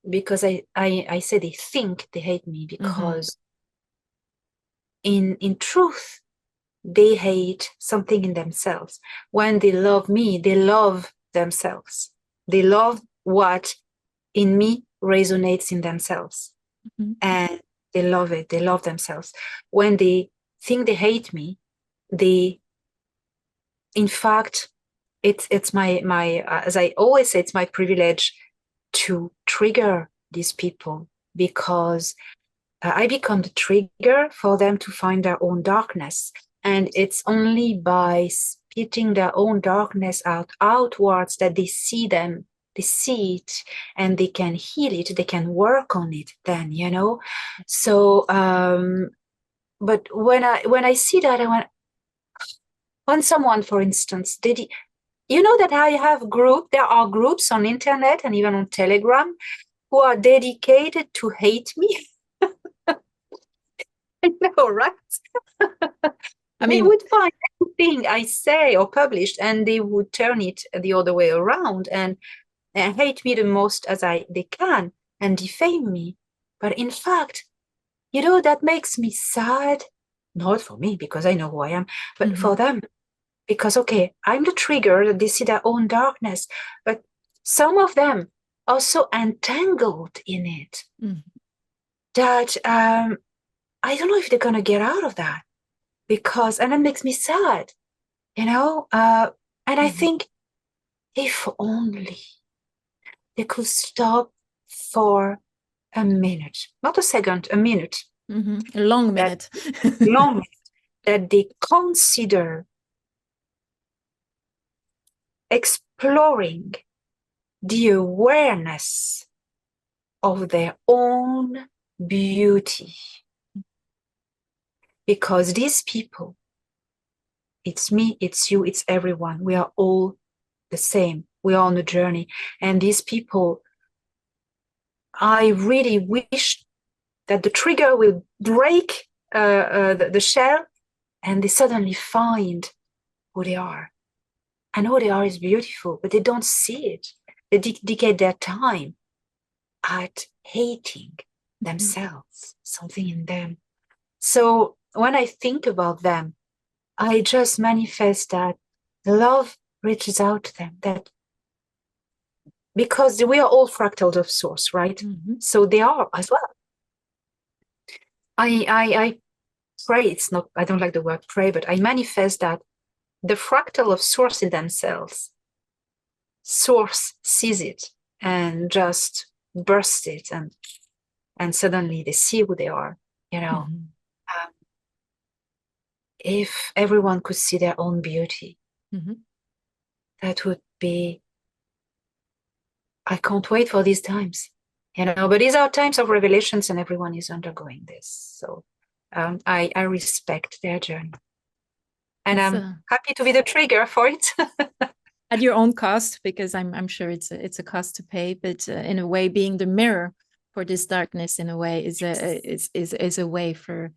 because I say they think they hate me, because in truth they hate something in themselves. When they love me, they love themselves. They love what in me resonates in themselves, and they love it. They love themselves. When they think they hate me, in fact, it's my as I always say, it's my privilege to trigger these people, because I become the trigger for them to find their own darkness. And it's only by spitting their own darkness outwards that they see it, and they can heal it, they can work on it then, So but when I see that, I want, when someone, for instance, that I have there are groups on internet and even on Telegram who are dedicated to hate me. I know, right? They would find anything I say or published, and they would turn it the other way around and hate me the most as they can, and defame me. But in fact, that makes me sad. Not for me, because I know who I am, but for them. Because, okay, I'm the trigger that they see their own darkness, but some of them are so entangled in it that I don't know if they're going to get out of that, and it makes me sad, and I think if only they could stop for a minute, not a second, a minute. A long minute. Long minute, that they consider exploring the awareness of their own beauty. Because these people, it's me, it's you, it's everyone. We are all the same. We are on a journey. And these people, I really wish that the trigger will break the shell, and they suddenly find who they are. And who they are is beautiful, but they don't see it. They dedicate their time at hating themselves, something in them. So when I think about them, I just manifest that love reaches out to them, that because we are all fractals of source, right? So they are as well. I pray, I don't like the word pray, but I manifest that the fractal of source in themselves, source sees it and just bursts it, and suddenly they see who they are, if everyone could see their own beauty, that would be, I can't wait for these times, but these are times of revelations, and everyone is undergoing this. So I respect their journey. And It's, I'm happy to be the trigger for it. at your own cost, because I'm sure it's a cost to pay, but in a way, being the mirror for this darkness in a way is a way for.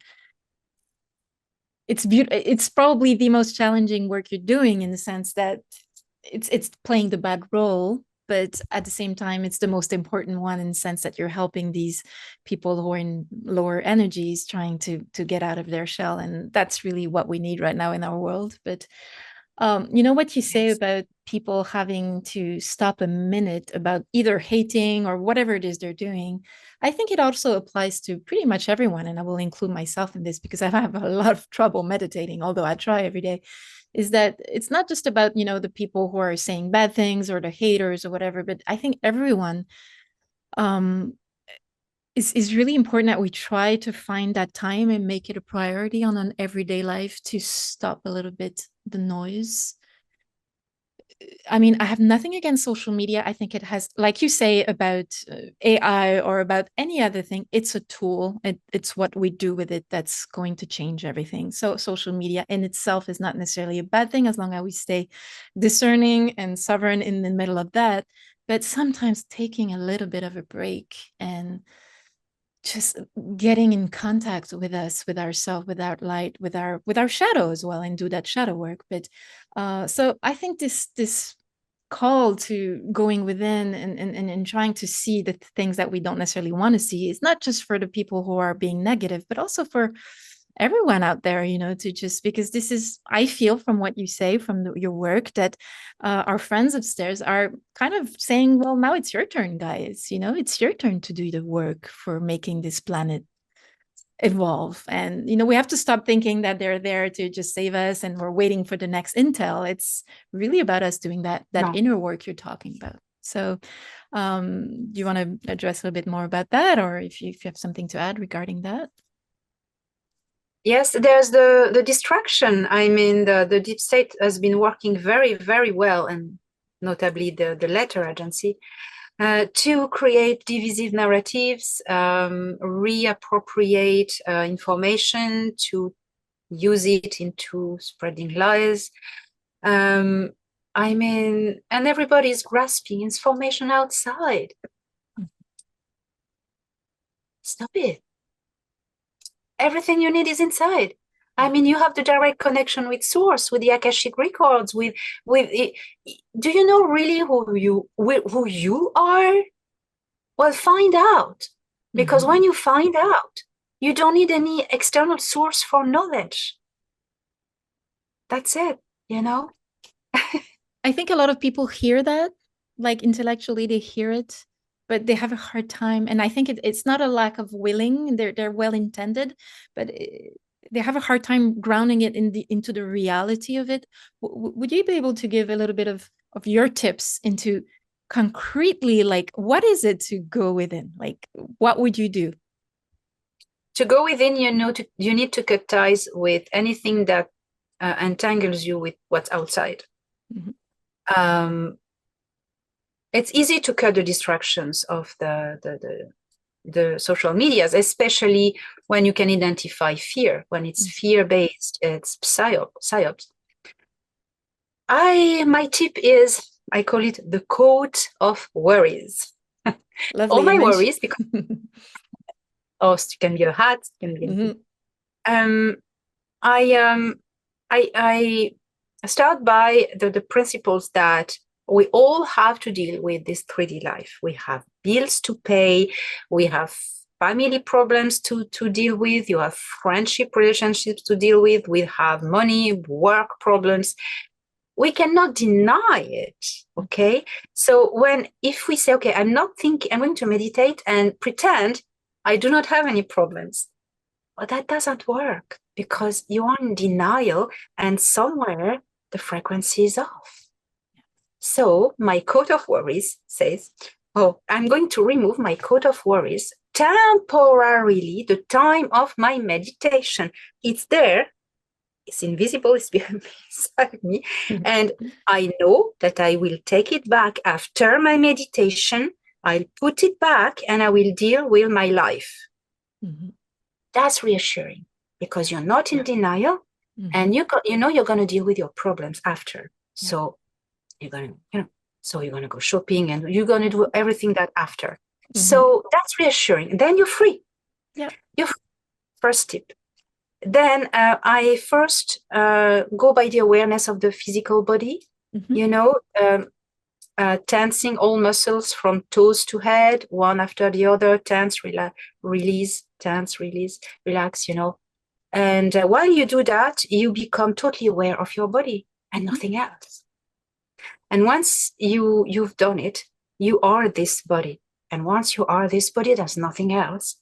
It's probably the most challenging work you're doing, in the sense that it's playing the bad role, but at the same time it's the most important one, in the sense that you're helping these people who are in lower energies, trying to get out of their shell, and that's really what we need right now in our world. But you know what you say about people having to stop a minute about either hating or whatever it is they're doing. I think it also applies to pretty much everyone, and I will include myself in this because I have a lot of trouble meditating, although I try every day. Is that it's not just about, you know, the people who are saying bad things or the haters or whatever, but I think everyone is really important that we try to find that time and make it a priority on an everyday life to stop a little bit the noise. I mean, I have nothing against social media. I think it has, like you say about AI or about any other thing, it's a tool. It's what we do with it that's going to change everything. So social media in itself is not necessarily a bad thing, as long as we stay discerning and sovereign in the middle of that. But sometimes taking a little bit of a break and just getting in contact with us, with ourselves, with our light, with our shadow as well, and do that shadow work. But so I think this call to going within and trying to see the things that we don't necessarily want to see is not just for the people who are being negative, but also for everyone out there, you know, to just, because this is, I feel from what you say, from your work, that our friends upstairs are kind of saying, well, now it's your turn, guys, you know, it's your turn to do the work for making this planet evolve. And, you know, we have to stop thinking that they're there to just save us and we're waiting for the next intel. It's really about us doing that inner work you're talking about. So do you want to address a little bit more about that, or if you have something to add regarding that? Yes, there's the distraction. I mean, the deep state has been working very, very well, and notably the letter agency, to create divisive narratives, reappropriate information, to use it into spreading lies. I mean, and everybody's grasping information outside. Stop it. Everything you need is inside. I mean, you have the direct connection with source, with the Akashic records, with do you know really who you are? Well, find out. Because when you find out, you don't need any external source for knowledge. That's it, you know? I think a lot of people hear that, like intellectually they hear it, but they have a hard time. And I think it's not a lack of willing, they're well intended, but they have a hard time grounding it into the reality of it. Would you be able to give a little bit of your tips into concretely, like, what is it to go within? Like, what would you do? To go within, you need to cut ties with anything that entangles you with what's outside. It's easy to cut the distractions of the social medias, especially when you can identify fear. When it's fear-based, it's psyops. My tip is, I call it the coat of worries. Lovely all my image. worries, because it can be a hat, it can be I start by the principles that we all have to deal with this 3D life. We have bills to pay, we have family problems to deal with, you have friendship relationships to deal with, we have money, work problems. We cannot deny it, okay? So if we say, okay, I'm going to meditate and pretend I do not have any problems, well, that doesn't work, because you are in denial and somewhere the frequency is off. So my coat of worries says, I'm going to remove my coat of worries temporarily, the time of my meditation. It's there, it's invisible, it's beside me. And I know that I will take it back after my meditation. I'll put it back and I will deal with my life. That's reassuring. because you're not in denial, and you know you're going to deal with your problems after. So you're going to, so you're going to go shopping and you're going to do everything that after. So that's reassuring. Then you're free. Yeah. You're free. First tip. Then I first go by the awareness of the physical body, tensing all muscles from toes to head, one after the other, tense, release, tense, release, relax, And while you do that, you become totally aware of your body and nothing else. And once you've done it, you are this body. And once you are this body, there's nothing else.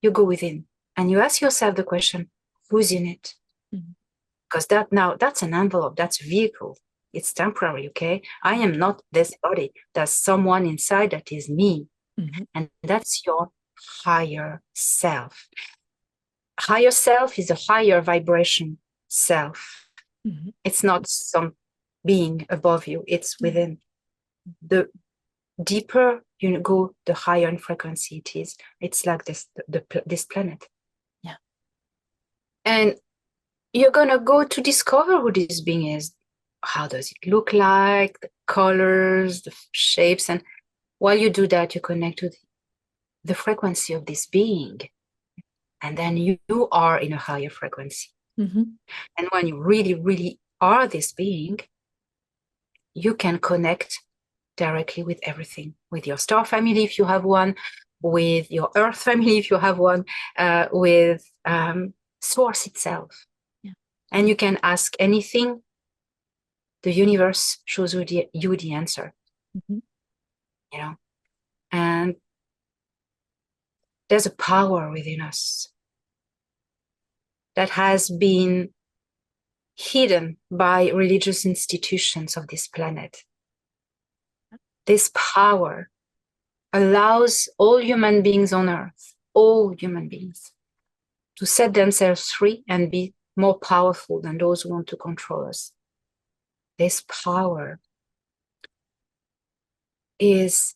You go within and you ask yourself the question, who's in it? Because that's an envelope, that's a vehicle. It's temporary, okay? I am not this body. There's someone inside that is me. And that's your higher self. Higher self is a higher vibration self. It's not some being above you. It's within. The deeper you go, the higher in frequency it is. It's like this planet. Yeah. And you're going to go to discover who this being is. How does it look like? The colors, the shapes. And while you do that, you connect with the frequency of this being. And then you are in a higher frequency. And when you really, really are this being, you can connect directly with everything, with your star family if you have one, with your earth family if you have one, with source itself. Yeah. And you can ask anything. The universe shows you the answer. And there's a power within us that has been hidden by religious institutions of this planet. This power allows all human beings on earth, all human beings, to set themselves free and be more powerful than those who want to control us. This power is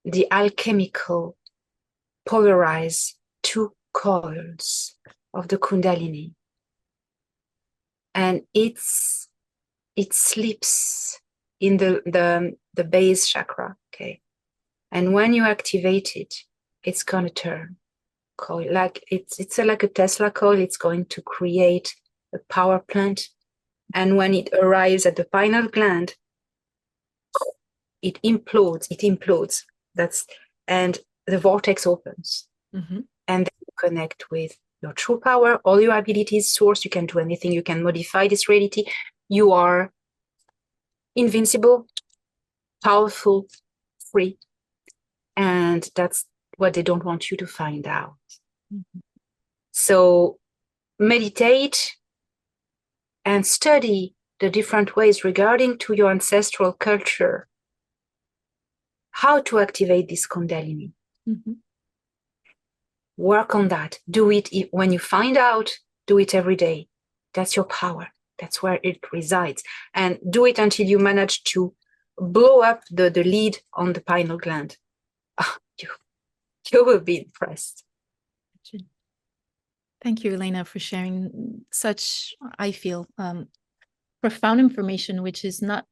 the alchemical polarized two coils of the Kundalini. And it sleeps in the base chakra, okay? And when you activate it, it's going to turn coil. Like it's like a Tesla coil. It's going to create a power plant. And when it arrives at the pineal gland, it implodes. And the vortex opens. And then you connect with your true power, all your abilities, source. You can do anything. You can modify this reality. You are invincible, powerful, free. And that's what they don't want you to find out. So meditate and study the different ways regarding to your ancestral culture, how to activate this Kundalini. Work on that. Do it when you find out, do it every day. That's your power. That's where it resides. And do it until you manage to blow up the lead on the pineal gland. You will be impressed. Thank you, Elena, for sharing such, I feel, profound information, which is not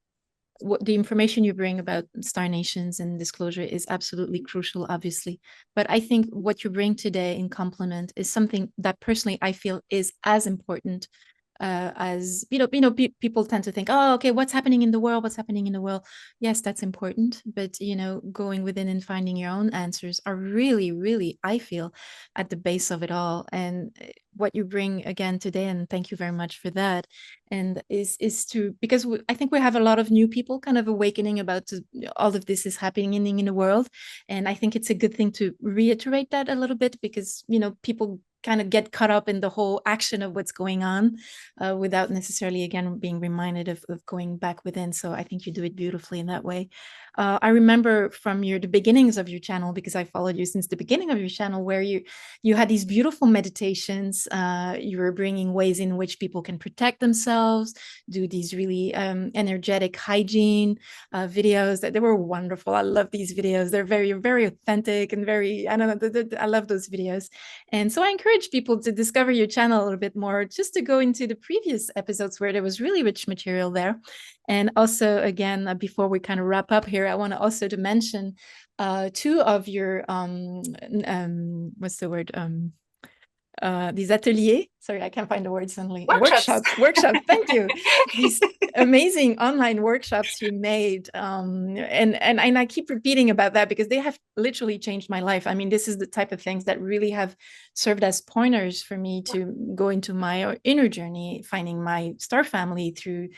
what the information you bring about star nations and disclosure is absolutely crucial, obviously. But I think what you bring today in complement is something that personally I feel is as important as, people tend to think, oh, okay, what's happening in the world? What's happening in the world? Yes, that's important. But, going within and finding your own answers are really, really, I feel, at the base of it all. And what you bring again today, and thank you very much for that, and is to, because I think we have a lot of new people kind of awakening about all of this is happening in the world. And I think it's a good thing to reiterate that a little bit, because, people kind of get caught up in the whole action of what's going on without necessarily, again, being reminded of going back within. So I think you do it beautifully in that way. I remember from the beginnings of your channel, because I followed you since the beginning of your channel, where you had these beautiful meditations. You were bringing ways in which people can protect themselves, do these really energetic hygiene videos. That they were wonderful. I love these videos. They're very, very authentic and very, I don't know, I love those videos. And so I encourage encourage people to discover your channel a little bit more, just to go into the previous episodes where there was really rich material there. And also, again, before we kind of wrap up here, I want to also to mention two of your what's the word? These ateliers. Sorry, I can't find the word suddenly. Workshops. Thank you. These amazing online workshops you made, and I keep repeating about that because they have literally changed my life. I mean, this is the type of things that really have served as pointers for me to go into my inner journey, finding my star family through,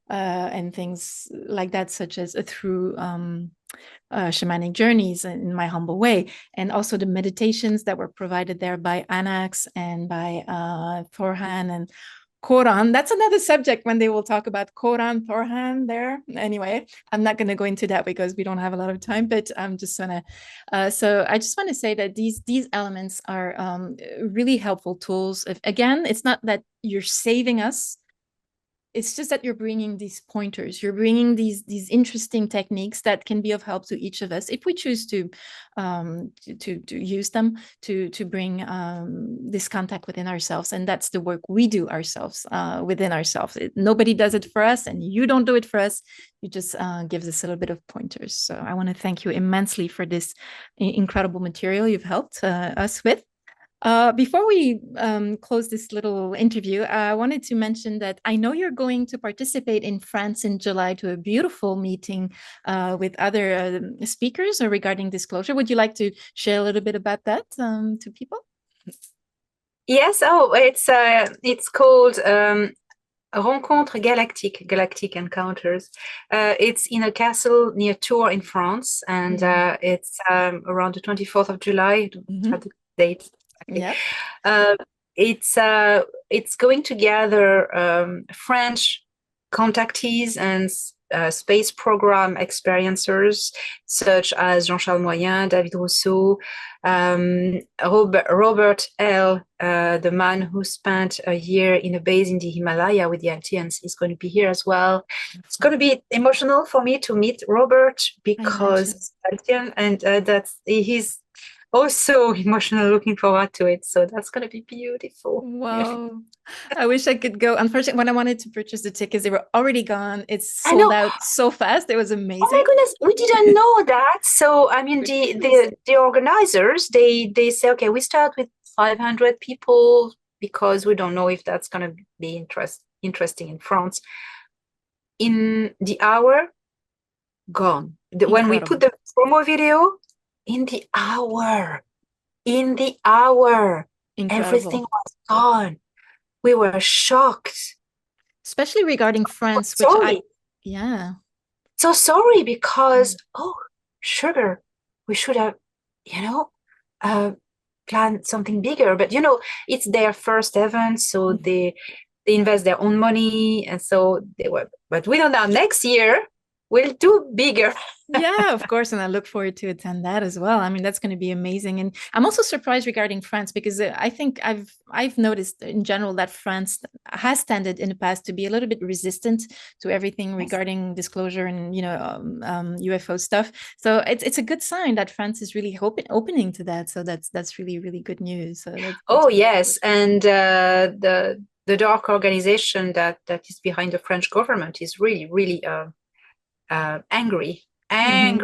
and things like that, such as through shamanic journeys in my humble way, and also the meditations that were provided there by Anax and by Thorhan and Koran. That's another subject when they will talk about Koran, Thorhan there. Anyway, I'm not going to go into that because we don't have a lot of time, but I'm just gonna so I just want to say that these elements are really helpful tools. Again, it's not that you're saving us. It's just that you're bringing these pointers, you're bringing these interesting techniques that can be of help to each of us if we choose to use them to bring this contact within ourselves. And that's the work we do ourselves, within ourselves. Nobody does it for us, and you don't do it for us. You just gives us a little bit of pointers. So I want to thank you immensely for this incredible material you've helped us with. Before we close this little interview, I wanted to mention that I know you're going to participate in France in July to a beautiful meeting with other speakers regarding disclosure. Would you like to share a little bit about that to people? Yes. Oh, it's called Rencontre Galactique Encounters. It's in a castle near Tours in France, and it's around the 24th of July. I don't have the date. Yeah. It's going to gather French contactees and space program experiencers such as Jean-Charles Moyen, David Rousseau, Robert L., the man who spent a year in a base in the Himalaya with the Altians, is going to be here as well. It's going to be emotional for me to meet Robert because Altian, and he's also emotional, looking forward to it. So that's going to be beautiful. Wow. I wish I could go. Unfortunately, when I wanted to purchase the tickets, they were already gone. It's sold out so fast. It was amazing. Oh my goodness, we didn't know that. So, I mean, the organizers, they say, okay, we start with 500 people because we don't know if that's going to be interesting in France. In the hour, gone. When we put the promo video, in the hour, everything was gone. We were shocked. Especially regarding France, So sorry, because, sugar, we should have, planned something bigger. But, it's their first event, so they invest their own money. And so but we don't know, next year, we'll do bigger. Yeah, of course. And I look forward to attend that as well. I mean, that's going to be amazing. And I'm also surprised regarding France, because I think I've noticed in general that France has tended in the past to be a little bit resistant to everything regarding disclosure and, UFO stuff. So it's a good sign that France is really opening to that. So that's really, really good news. So that's yes. And the dark organization that is behind the French government is really, really angry, FM,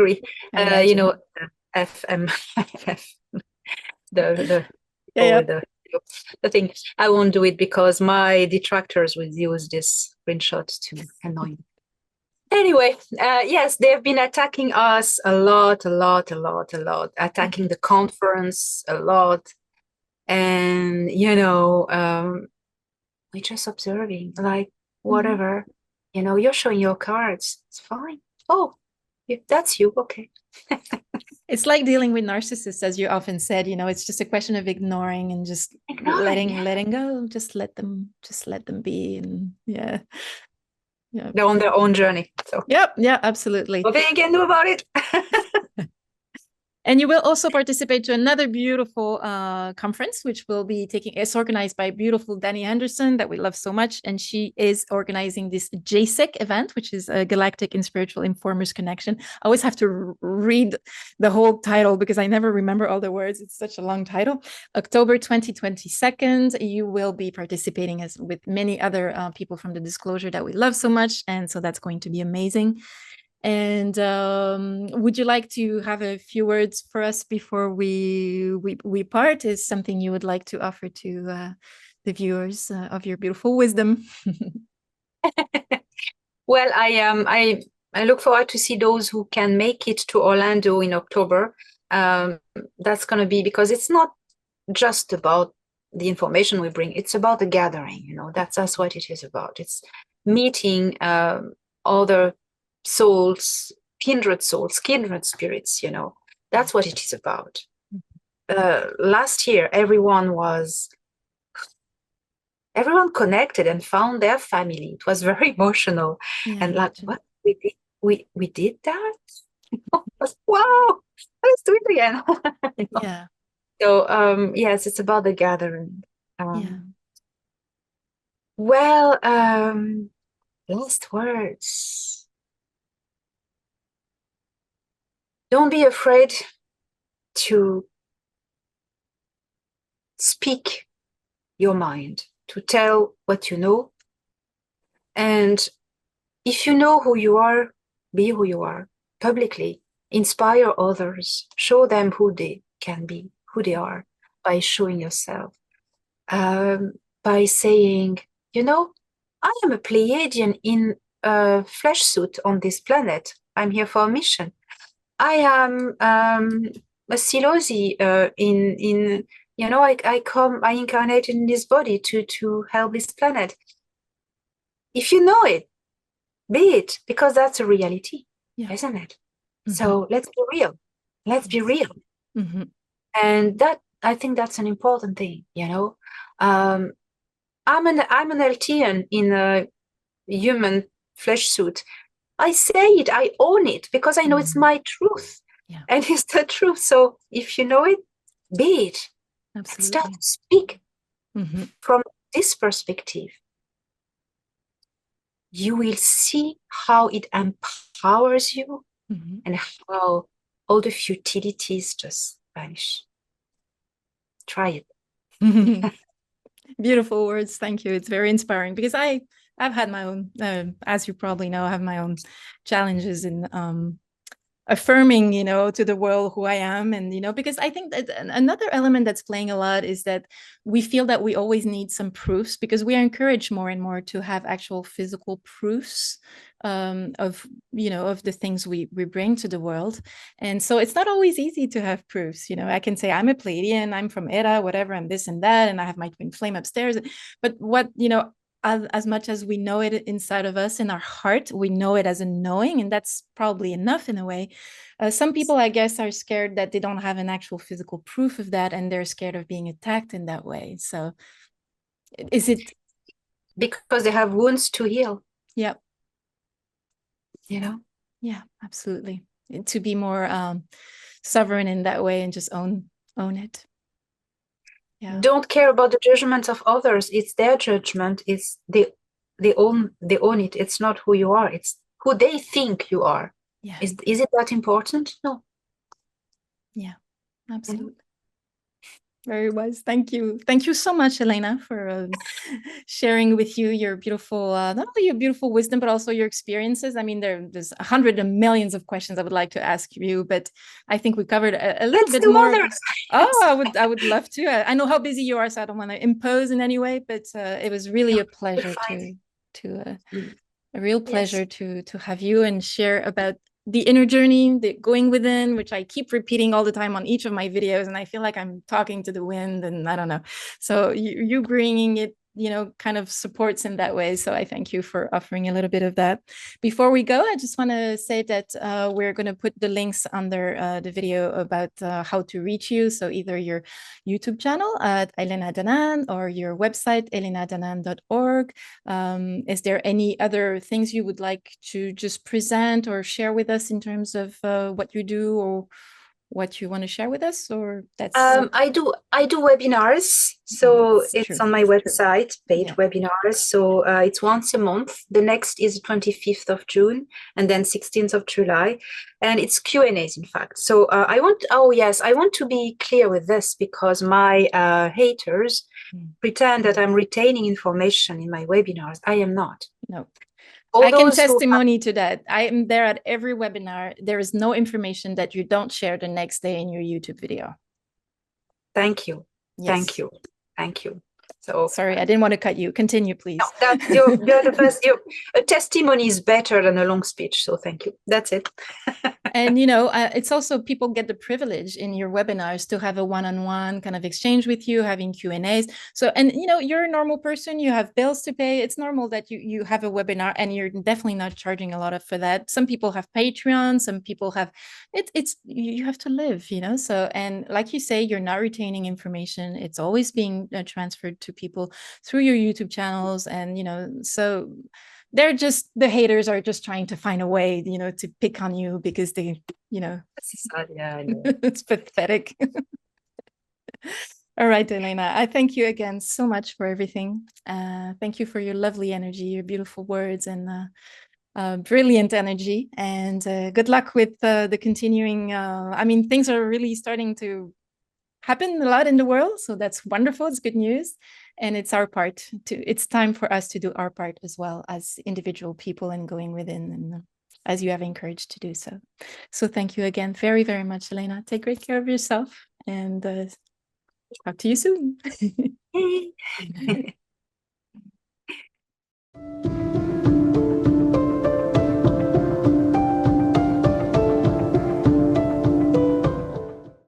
the thing. I won't do it because my detractors will use this screenshot to annoy me. Anyway, yes, they've been attacking us a lot, attacking the conference a lot. And, we're just observing, like, whatever. You're showing your cards. It's fine. Oh, if that's you, okay. It's like dealing with narcissists, as you often said. It's just a question of ignoring and just letting go. Just let them be. And they're on their own journey. So yeah, absolutely. Nothing you can do about it. And you will also participate to another beautiful conference, which will be it's organized by beautiful Dani Henderson that we love so much. And she is organizing this GSIC event, which is a Galactic and Spiritual Informers Connection. I always have to read the whole title because I never remember all the words. It's such a long title. October 2022, you will be participating with many other people from the disclosure that we love so much. And so that's going to be amazing. And would you like to have a few words for us before we part? Is something you would like to offer to the viewers of your beautiful wisdom? Well, I look forward to see those who can make it to Orlando in October. That's going to be because it's not just about the information we bring; it's about the gathering. You know, that's what it is about. It's meeting other souls, kindred spirits, you know. That's what it is about. Last year, everyone connected and found their family. It was very emotional. Yeah, and like, what we did that? Wow, let's do it again. You know? Yeah. So yes, it's about the gathering. Yeah. Well, last words. Don't be afraid to speak your mind, to tell what you know. And if you know who you are, be who you are publicly. Inspire others. Show them who they can be, who they are, by showing yourself. By saying, you know, I am a Pleiadian in a flesh suit on this planet. I'm here for a mission. I am a Silosi in you know, I incarnate in this body to help this planet. If you know it, be it, because that's a reality, isn't it? Mm-hmm. So let's be real. Let's be real. Mm-hmm. And that, I think that's an important thing, you know. I'm an Eltian in a human flesh suit. I say it, I own it, because I know it's my truth. Yeah. And it's the truth. So if you know it, be it. Absolutely. Let's start to speak from this perspective. You will see how it empowers you and how all the futilities just vanish. Try it. Beautiful words. Thank you. It's very inspiring because I've had my own, as you probably know, I have my own challenges in affirming, you know, to the world who I am. And, you know, because I think that another element that's playing a lot is that we feel that we always need some proofs because we are encouraged more and more to have actual physical proofs of, you know, of the things we bring to the world. And so it's not always easy to have proofs. You know, I can say I'm a Pleiadian, I'm from Era, whatever, I'm this and that, and I have my twin flame upstairs. But what, you know, as much as we know it inside of us in our heart, we know it as a knowing, and that's probably enough in a way. Some people, I guess, are scared that they don't have an actual physical proof of that, and they're scared of being attacked in that way. So is it because they have wounds to heal? Yeah. You know? Yeah, absolutely. To be more sovereign in that way and just own it. Yeah. Don't care about the judgment of others. It's their judgment. It's they own it. It's not who you are. It's who they think you are. Yeah. Is it that important? No. Yeah, absolutely. Very wise. Thank you. Thank you so much, Elena, for sharing with you your beautiful, not only your beautiful wisdom, but also your experiences. I mean, there's 100 millions of questions I would like to ask you, but I think we covered a little bit more. Oh, I would love to. I know how busy you are, so I don't want to impose in any way, but it was really a pleasure a real pleasure to have you and share about the inner journey, the going within, which I keep repeating all the time on each of my videos. And I feel like I'm talking to the wind and I don't know. So you bringing it, you know, kind of supports in that way. So I thank you for offering a little bit of that. Before we go, I just want to say that we're going to put the links under the video about how to reach you. So either your YouTube channel at Elena Danaan or your website, elenadanaan.org. Is there any other things you would like to just present or share with us in terms of what you do or what you want to share with us, or that's I do webinars, so it's on my website, paid webinars. So it's once a month. The next is 25th of June, and then 16th of July, and it's Q&As, in fact. So I want to be clear with this, because my haters pretend that I'm retaining information in my webinars. I am not. No. I can testimony to that. I am there at every webinar. There is no information that you don't share the next day in your YouTube video. Thank you. Yes. Thank you. Thank you. So sorry, I didn't want to cut you. Continue, please. No, you're the first. A testimony is better than a long speech. So thank you. That's it. And, you know, it's also people get the privilege in your webinars to have a one-on-one kind of exchange with you, having Q&As. So, and, you know, you're a normal person, you have bills to pay. It's normal that you have a webinar, and you're definitely not charging a lot for that. Some people have Patreon, some people have, you have to live, you know. So, and like you say, you're not retaining information. It's always being transferred to people through your YouTube channels. And, you know, so the haters are just trying to find a way, you know, to pick on you, because they, you know, it's pathetic. All right, Elena, I thank you again so much for everything. Thank you for your lovely energy, your beautiful words, and brilliant energy. And good luck with the continuing. I mean, things are really starting to happen a lot in the world, so that's wonderful. It's good news. And it's our part it's time for us to do our part as well as individual people, and going within, and as you have encouraged to do so. So thank you again very, very much, Elena. Take great care of yourself, and talk to you soon.